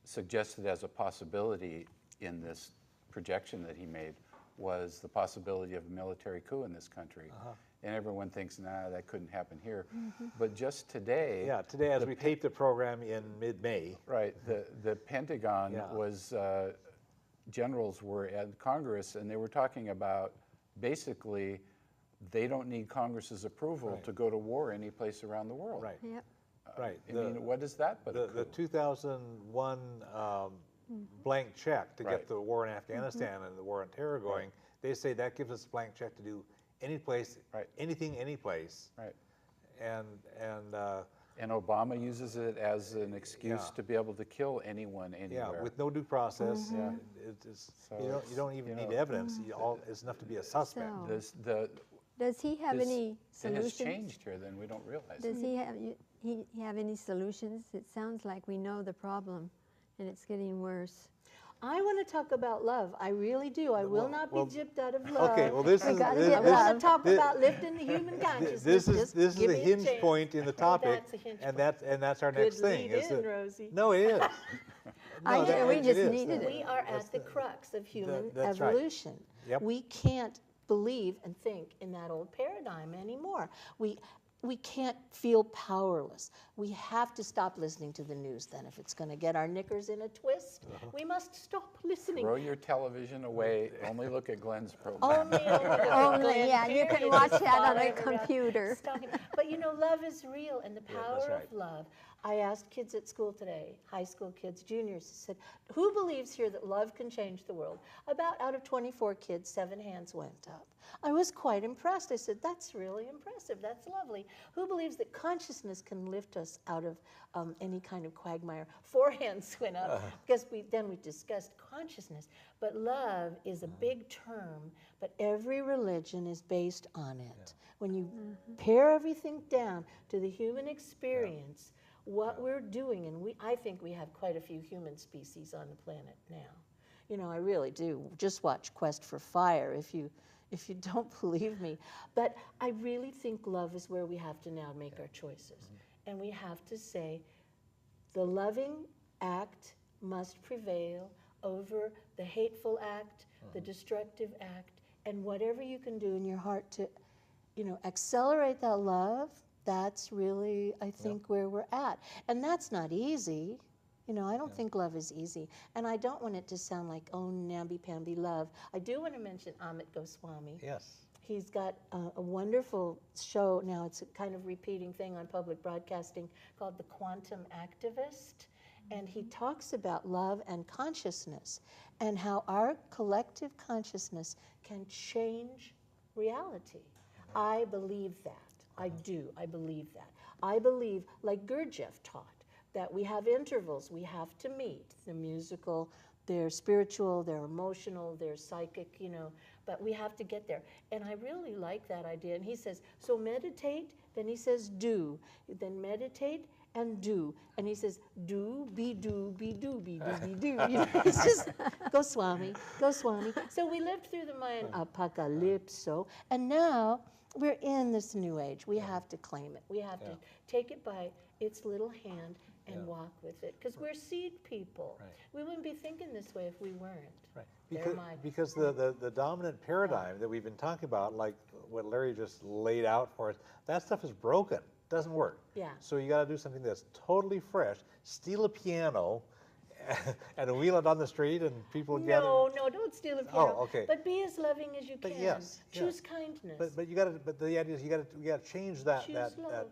suggested as a possibility in this projection that he made was the possibility of a military coup in this country. And everyone thinks, nah, that couldn't happen here. But just today... Yeah, today as we taped the program in mid-May. Right, the Pentagon was, generals were at Congress, and they were talking about basically they don't need Congress's approval to go to war any place around the world. Right. Yep. Right. I mean, what is that but a coup? The 2001 blank check to get the war in Afghanistan and the war on terror going, they say that gives us a blank check to do any place, anything, any place. Right. And Obama uses it as an excuse to be able to kill anyone, anywhere. Yeah, with no due process. You don't even need evidence. It's enough to be a suspect. Does he have any solutions? It has changed here, then we don't realize. Does he have any solutions? It sounds like we know the problem, and it's getting worse. I want to talk about love. I really do. I will not be gypped out of love. Okay, well, this is gotta this, get I want love. to talk about lifting the human consciousness. this is Just this is give a me hinge chance. point in the topic, That's a hinge and point. that's our next Good thing. lead is in, that- Rosie. No, it is. I know, we just needed it. We are at the crux of human that's right. evolution. Yep. We can't believe and think in that old paradigm anymore. We can't feel powerless. We have to stop listening to the news then. If it's going to get our knickers in a twist, we must stop listening. Throw your television away. Only look at Glenn's program. Only, yeah, you can watch that on a Whatever, computer. stalking. But you know, love is real, and the power that's right. of love. I asked kids at school today, high school kids, juniors, I said, who believes here that love can change the world? About out of 24 kids, 7 hands went up. I was quite impressed. I said, that's really impressive. That's lovely. Who believes that consciousness can lift us out of any kind of quagmire? 4 hands went up because then we discussed consciousness. But love is a big term, but every religion is based on it. When you pare everything down to the human experience, what we're doing, and I think we have quite a few human species on the planet now. You know, I really do. Just watch Quest for Fire if you don't believe me. But I really think love is where we have to now make our choices. And we have to say the loving act must prevail over the hateful act, the destructive act, and whatever you can do in your heart to, you know, accelerate that love. That's really, I think, where we're at. And that's not easy. You know, I don't think love is easy. And I don't want it to sound like, oh, namby-pamby love. I do want to mention Amit Goswami. Yes. He's got a wonderful show now. It's a kind of repeating thing on public broadcasting called The Quantum Activist. And he talks about love and consciousness and how our collective consciousness can change reality. I believe that. I do. I believe that. I believe, like Gurdjieff taught, that we have intervals we have to meet. They're musical, they're spiritual, they're emotional, they're psychic, you know, but we have to get there. And I really like that idea. And he says, so meditate, then he says do. Then meditate and do. And he says, do, be do, be do, be do, be do. You know, it's just, Goswami, Goswami. So we lived through the Mayan apocalypso, and now we're in this new age. We have to claim it. We have to take it by its little hand and walk with it. Because we're seed people. Right. We wouldn't be thinking this way if we weren't. Right. Because the dominant paradigm that we've been talking about, like what Larry just laid out for us, that stuff is broken. Doesn't work. Yeah. So you got to do something that's totally fresh. Steal a piano and wheel it on the street, and people gather. No, don't steal a piano. Oh, okay. But be as loving as you But can. yes, Choose kindness. But you got to. But the idea is you got to change that Choose love.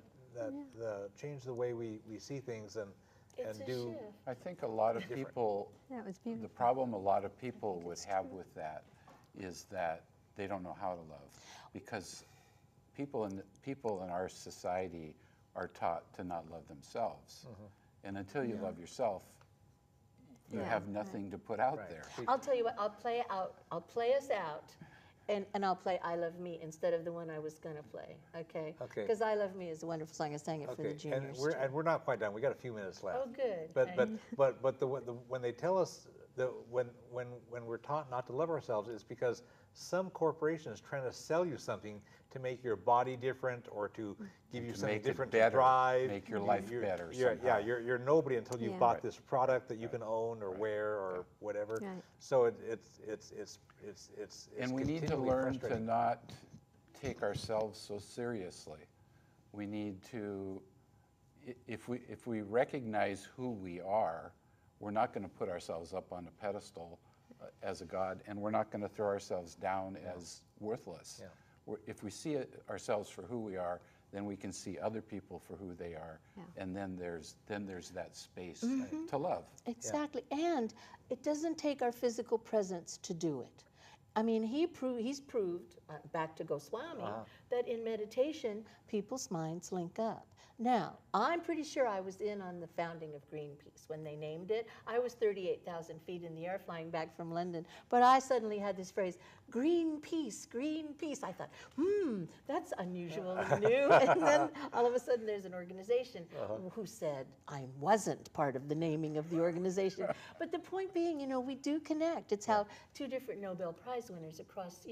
change the way we see things and It's a do. shift. I think a lot of people, That was beautiful. the problem a lot of people would have with that is that they don't know how to love, because people in our society are taught to not love themselves, and until you love yourself, you have nothing to put out there. I'll tell you what, I'll play us out, and I'll play I Love Me instead of the one I was going to play, okay? Okay. Because I Love Me is a wonderful song. I sang it for the Okay, juniors. and we're not quite done. We got a few minutes left. Oh, good. But when they tell us that when we're taught not to love ourselves, it's because some corporation is trying to sell you something to make your body different or to give you something make it different better, to drive. make your life better Yeah, somehow. you're nobody until you've Yeah. bought this product that you can own or wear or whatever. Right. So it's And we need to continually learn to frustrating. not take ourselves so seriously. We need to, if we recognize who we are, we're not going to put ourselves up on a pedestal as a god, and we're not going to throw ourselves down as worthless. Yeah. If we see ourselves for who we are, then we can see other people for who they are, and then there's that space to love. Exactly. And it doesn't take our physical presence to do it. I mean, he's proved, back to Goswami, that in meditation, people's minds link up. Now, I'm pretty sure I was in on the founding of Greenpeace when they named it. I was 38,000 feet in the air flying back from London, but I suddenly had this phrase, green peace, green peace. I thought, that's unusual and new. And then all of a sudden there's an organization who said I wasn't part of the naming of the organization. But the point being, we do connect. It's how two different Nobel Prize winners across,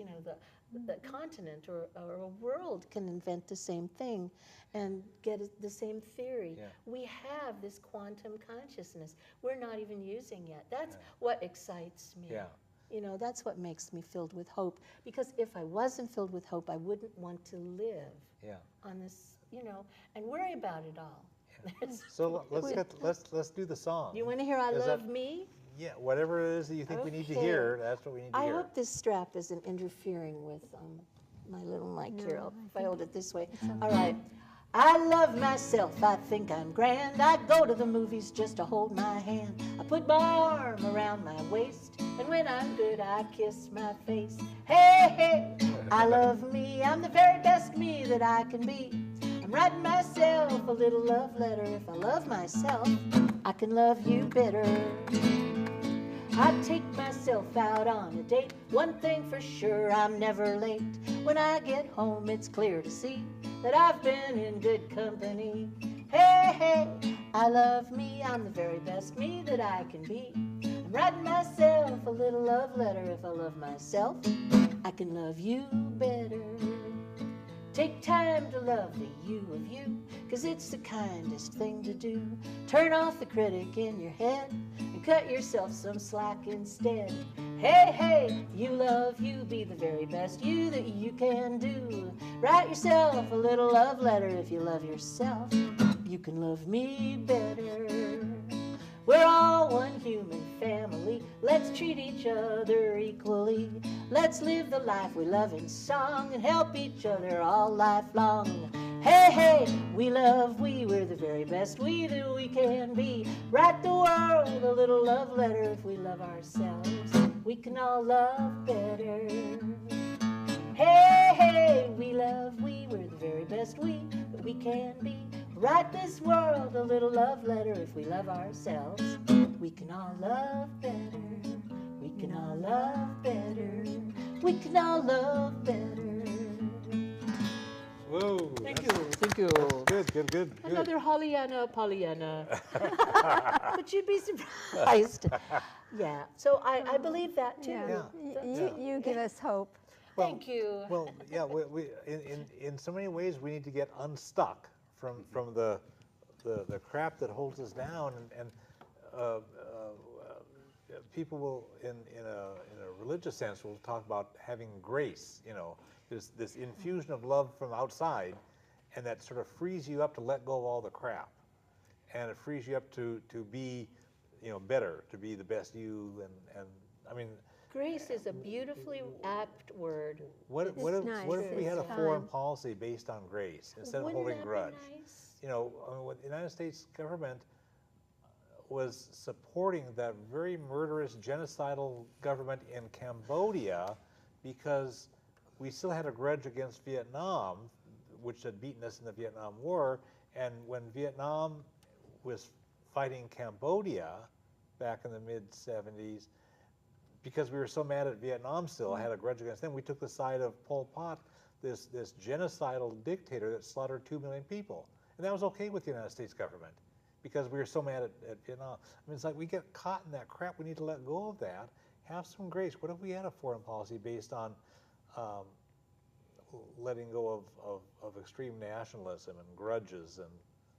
the continent or a world can invent the same thing and get the same theory. Yeah. We have this quantum consciousness we're not even using yet. That's what excites me. Yeah. That's what makes me filled with hope. Because if I wasn't filled with hope, I wouldn't want to live on this, and worry about it all. So let's do the song. You want to hear I Love Me? Yeah, whatever it is that you think we need to hear, that's what we need to hear. I hope this strap isn't interfering with my little mic here. If I hold it this way. All right. I love myself, I think I'm grand. I go to the movies just to hold my hand. I put my arm around my waist, and when I'm good, I kiss my face. Hey, hey, I love me, I'm the very best me that I can be. I'm writing myself a little love letter. If I love myself, I can love you better. I take myself out on a date. One thing for sure, I'm never late. When I get home, it's clear to see that I've been in good company. Hey, hey, I love me. I'm the very best me that I can be. I'm writing myself a little love letter. If I love myself, I can love you better. Take time to love the you of you, 'cause it's the kindest thing to do. Turn off the critic in your head and cut yourself some slack instead. Hey, hey, you love you, be the very best you that you can do. Write yourself a little love letter. If you love yourself, you can love me better. We're all one human family. Let's treat each other equally. Let's live the life we love in song and help each other all lifelong. Hey, hey, we love we. We're the very best we that we can be. Write the world a little love letter. If we love ourselves, we can all love better. Hey, hey, we love we. We're the very best we that we can be. Write this world a little love letter. If we love ourselves, we can all love better. We can all love better. We can all love better. Whoa. Thank you. Thank you. Good. Another Pollyanna. But you'd be surprised. Yeah. So I believe that too. Yeah. You give us hope. Thank you. Well, yeah. We in so many ways we need to get unstuck from the crap that holds us down, and people will in a religious sense will talk about having grace. There's this infusion of love from outside, and that sort of frees you up to let go of all the crap, and it frees you up to be better, to be the best you, and I mean. Grace is a beautifully apt word. What if we had a foreign policy based on grace instead of holding grudge? Nice? The United States government was supporting that very murderous, genocidal government in Cambodia because we still had a grudge against Vietnam, which had beaten us in the Vietnam War. And when Vietnam was fighting Cambodia back in the mid-'70s, because we were so mad at Vietnam still, I had a grudge against them, we took the side of Pol Pot, this genocidal dictator that slaughtered 2 million people. And that was okay with the United States government because we were so mad at Vietnam. I mean, it's like we get caught in that crap. We need to let go of that, have some grace. What if we had a foreign policy based on letting go of extreme nationalism and grudges and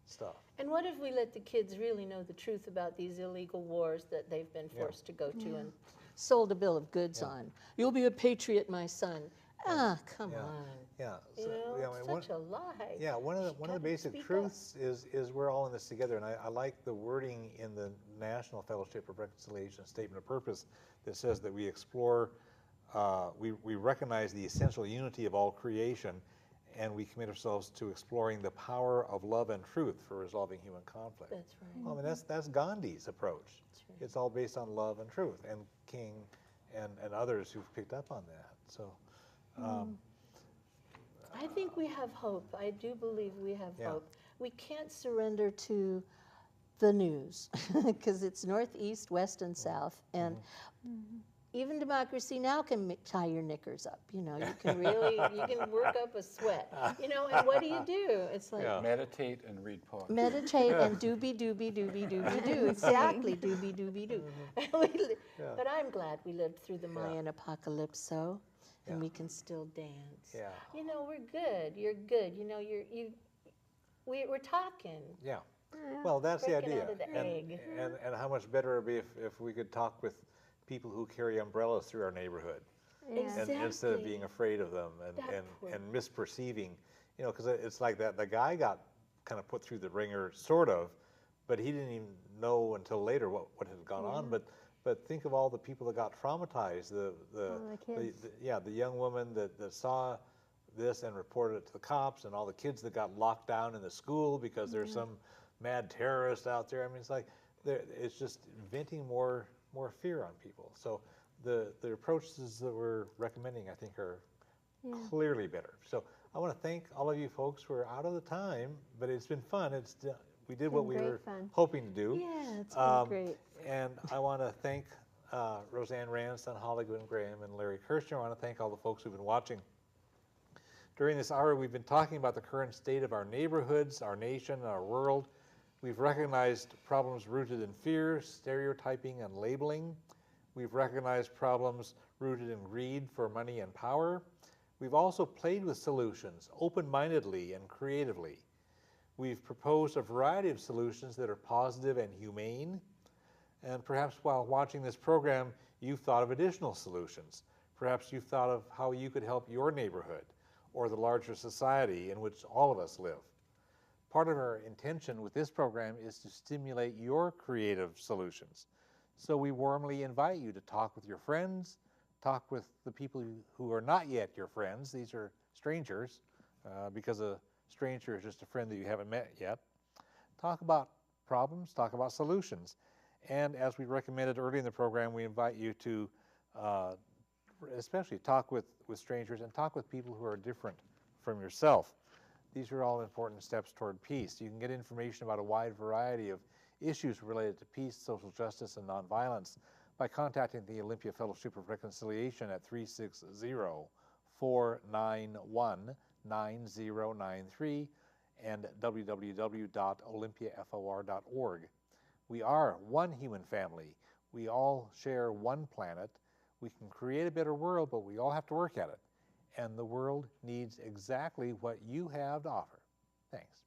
stuff? And what if we let the kids really know the truth about these illegal wars that they've been forced to go to and sold a bill of goods on? You'll be a patriot, my son. Come on. Yeah. Such a lie. Yeah, one of the basic truths is we're all in this together, and I like the wording in the National Fellowship of Reconciliation Statement of Purpose that says that we explore, we recognize the essential unity of all creation, and we commit ourselves to exploring the power of love and truth for resolving human conflict. That's right. Well, I mean, that's Gandhi's approach. That's right. It's all based on love and truth, and King and others who've picked up on that. So. I think we have hope. I do believe we have hope. We can't surrender to the news because it's north, east, west, and south. And even democracy now can tie your knickers up. You know, you can really, you can work up a sweat. You know, and what do? It's like meditate and read poetry. meditate and doobie doobie doobie doobie doo. Exactly, doobie doobie doo. But I'm glad we lived through the Mayan apocalypse, and we can still dance. Yeah. You know, we're good. You're good. You know, we're talking. Yeah. Well, that's the Breaking idea. out of the egg. And how much better it would be if we could talk with people who carry umbrellas through our neighborhood. Exactly. And instead of being afraid of them and misperceiving, you know, because it's like that. The guy got kind of put through the ringer, sort of, but he didn't even know until later what had gone on. But think of all the people that got traumatized. The young woman that saw this and reported it to the cops, and all the kids that got locked down in the school because there's some mad terrorist out there. I mean, it's like it's just venting more fear on people. So the approaches that we're recommending, I think, are clearly better. So I want to thank all of you folks. We're out of the time, but it's been fun. We did what we were hoping to do. Yeah, it's been great. And I want to thank Roseanne Ranston, Holly Gwynn Graham, and Larry Kirshner. I want to thank all the folks who've been watching. During this hour, we've been talking about the current state of our neighborhoods, our nation, our world. We've recognized problems rooted in fear, stereotyping, and labeling. We've recognized problems rooted in greed for money and power. We've also played with solutions open-mindedly and creatively. We've proposed a variety of solutions that are positive and humane. And perhaps while watching this program, you've thought of additional solutions. Perhaps you've thought of how you could help your neighborhood or the larger society in which all of us live. Part of our intention with this program is to stimulate your creative solutions. So we warmly invite you to talk with your friends, talk with the people who are not yet your friends. These are strangers, because a stranger is just a friend that you haven't met yet. Talk about problems, talk about solutions. And as we recommended early in the program, we invite you to especially talk with strangers and talk with people who are different from yourself. These are all important steps toward peace. You can get information about a wide variety of issues related to peace, social justice, and nonviolence by contacting the Olympia Fellowship of Reconciliation at 360-491-9093 and www.olympiafor.org. We are one human family. We all share one planet. We can create a better world, but we all have to work at it. And the world needs exactly what you have to offer. Thanks.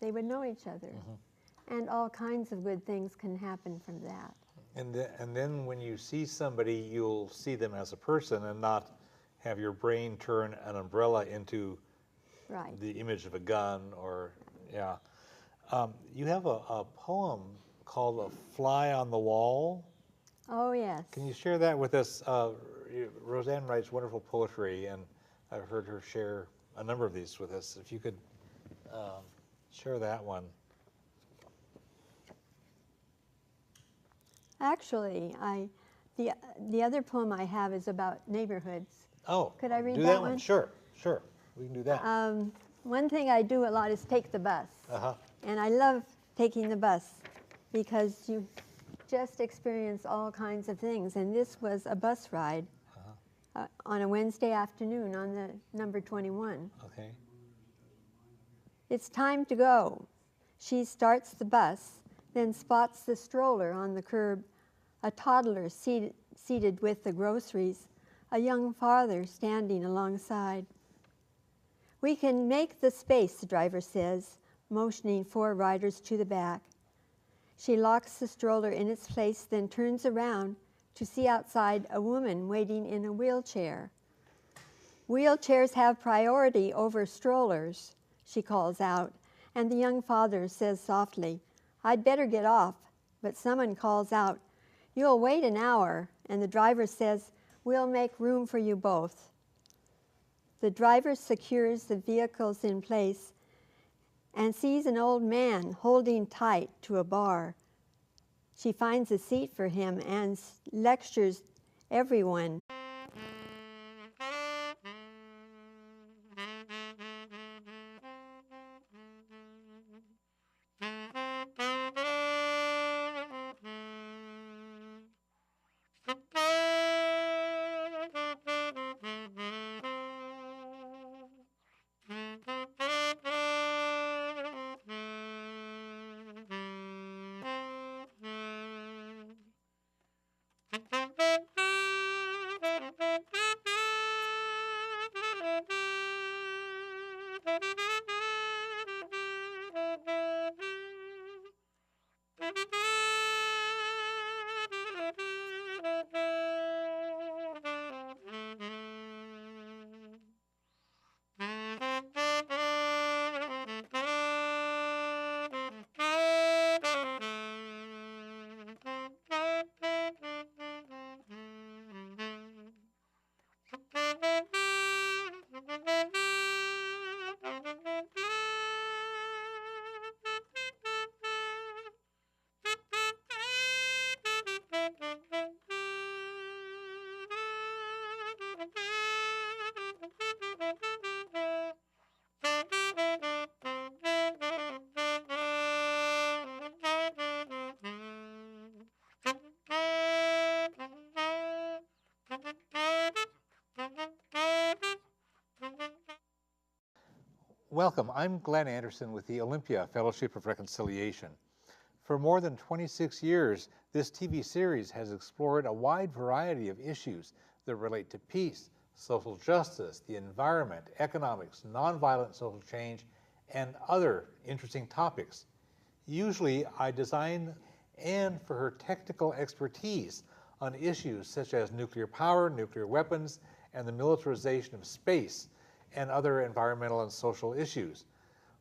They would know each other. And all kinds of good things can happen from that. And then when you see somebody, you'll see them as a person and not have your brain turn an umbrella into the image of a gun or, you have a poem called A Fly on the Wall. Oh, yes. Can you share that with us? Roseanne writes wonderful poetry, and I've heard her share a number of these with us. If you could share that one. Actually, the other poem I have is about neighborhoods. Oh, could I read do that one? one? Sure, we can do that. One thing I do a lot is take the bus. And I love taking the bus because you just experience all kinds of things. And this was a bus ride on a Wednesday afternoon on the number 21. Okay. It's time to go. She starts the bus, then spots the stroller on the curb, a toddler seated with the groceries, a young father standing alongside. "We can make the space," the driver says, motioning 4 riders to the back. She locks the stroller in its place, then turns around to see outside a woman waiting in a wheelchair. "Wheelchairs have priority over strollers," she calls out, and the young father says softly, "I'd better get off," but someone calls out, "You'll wait an hour," and the driver says, "We'll make room for you both." The driver secures the vehicles in place and sees an old man holding tight to a bar. She finds a seat for him and lectures everyone. Welcome, I'm Glenn Anderson with the Olympia Fellowship of Reconciliation. For more than 26 years, this TV series has explored a wide variety of issues that relate to peace, social justice, the environment, economics, nonviolent social change, and other interesting topics. Usually, I design Anne for her technical expertise on issues such as nuclear power, nuclear weapons, and the militarization of space, and other environmental and social issues.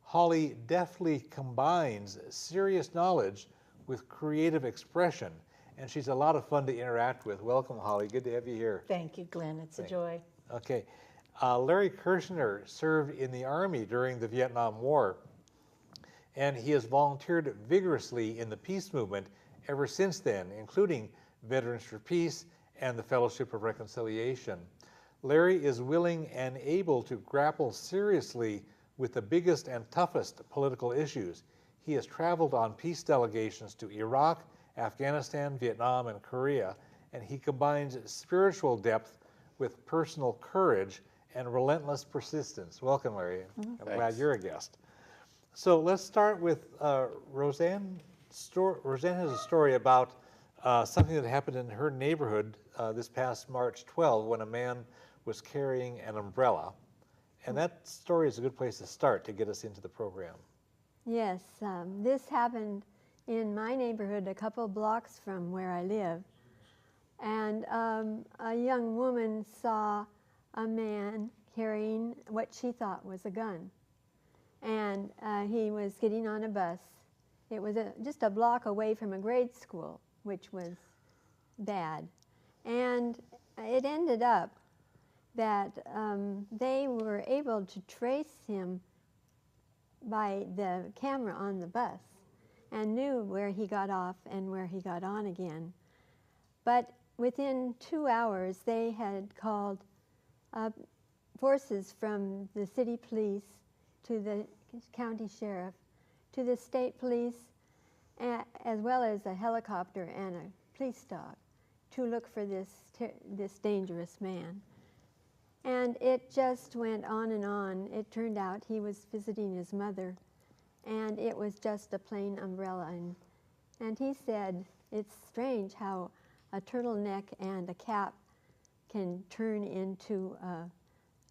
Holly deftly combines serious knowledge with creative expression, and she's a lot of fun to interact with. Welcome, Holly. Good to have you here. Thank you, Glenn. It's a joy. Okay. Larry Kirshner served in the Army during the Vietnam War, and he has volunteered vigorously in the peace movement ever since then, including Veterans for Peace and the Fellowship of Reconciliation. Larry is willing and able to grapple seriously with the biggest and toughest political issues. He has traveled on peace delegations to Iraq, Afghanistan, Vietnam, and Korea, and he combines spiritual depth with personal courage and relentless persistence. Welcome, Larry. I'm glad you're a guest. So let's start with Roseanne. Roseanne has a story about something that happened in her neighborhood this past March 12 when a man was carrying an umbrella. And that story is a good place to start to get us into the program. Yes, this happened in my neighborhood a couple blocks from where I live. And a young woman saw a man carrying what she thought was a gun. And he was getting on a bus. It was just a block away from a grade school, which was bad. And it ended up that they were able to trace him by the camera on the bus and knew where he got off and where he got on again. But within 2 hours, they had called forces from the city police to the county sheriff to the state police, as well as a helicopter and a police dog to look for this dangerous man. And it just went on and on. It turned out he was visiting his mother, and it was just a plain umbrella. And he said, it's strange how a turtleneck and a cap can turn into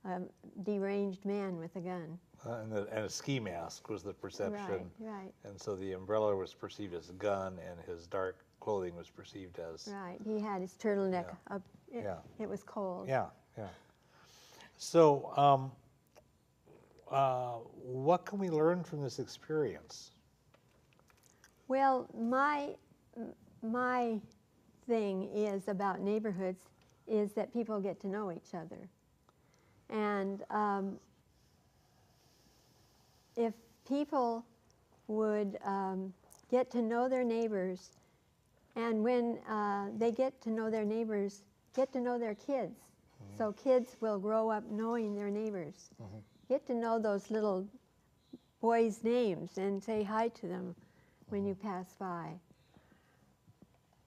a deranged man with a gun. And a ski mask was the perception. Right. And so the umbrella was perceived as a gun, and his dark clothing was perceived as... Right. He had his turtleneck Yeah. up. It was cold. Yeah. So what can we learn from this experience? Well, my thing is about neighborhoods is that people get to know each other. And if people would get to know their neighbors, and when they get to know their neighbors, get to know their kids. So kids will grow up knowing their neighbors. Get to know those little boys' names and say hi to them when you pass by.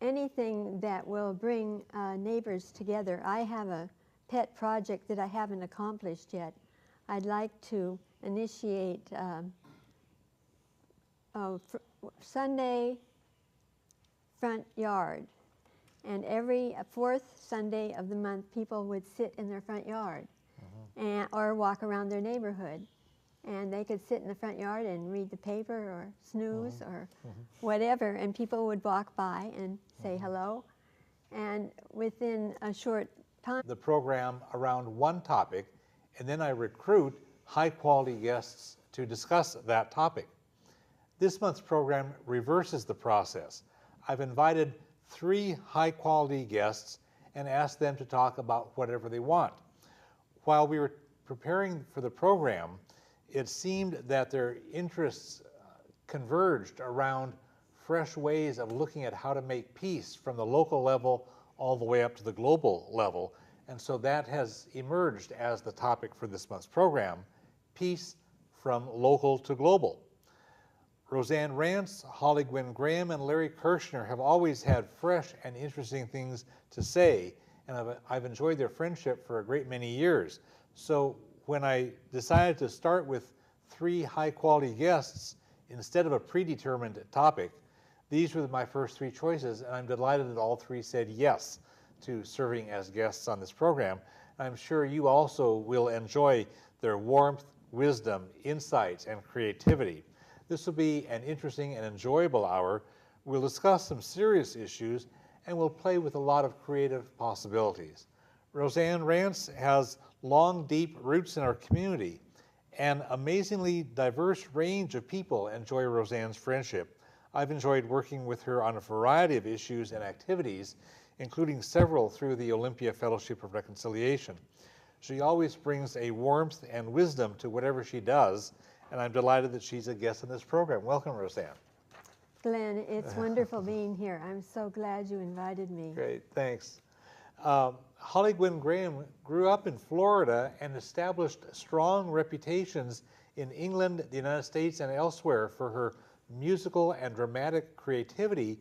Anything that will bring neighbors together. I have a pet project that I haven't accomplished yet. I'd like to initiate Sunday front yard. And every fourth Sunday of the month, people would sit in their front yard or walk around their neighborhood. And they could sit in the front yard and read the paper or snooze or whatever, and people would walk by and say hello. And within a short time... The program around one topic, and then I recruit high-quality guests to discuss that topic. This month's program reverses the process. I've invited 3 high-quality guests and asked them to talk about whatever they want. While we were preparing for the program, it seemed that their interests converged around fresh ways of looking at how to make peace from the local level all the way up to the global level. And so that has emerged as the topic for this month's program, Peace from Local to Global. Roseanne Rance, Holly Gwynn Graham, and Larry Kirshner have always had fresh and interesting things to say, and I've enjoyed their friendship for a great many years. So when I decided to start with 3 high-quality guests instead of a predetermined topic, these were my first 3 choices, and I'm delighted that all 3 said yes to serving as guests on this program. I'm sure you also will enjoy their warmth, wisdom, insights, and creativity. This will be an interesting and enjoyable hour. We'll discuss some serious issues, and we'll play with a lot of creative possibilities. Roseanne Rance has long, deep roots in our community. An amazingly diverse range of people enjoy Roseanne's friendship. I've enjoyed working with her on a variety of issues and activities, including several through the Olympia Fellowship of Reconciliation. She always brings a warmth and wisdom to whatever she does, and I'm delighted that she's a guest on this program. Welcome, Roseanne. Glenn, it's wonderful being here. I'm so glad you invited me. Great, thanks. Holly Gwynn Graham grew up in Florida and established strong reputations in England, the United States, and elsewhere for her musical and dramatic creativity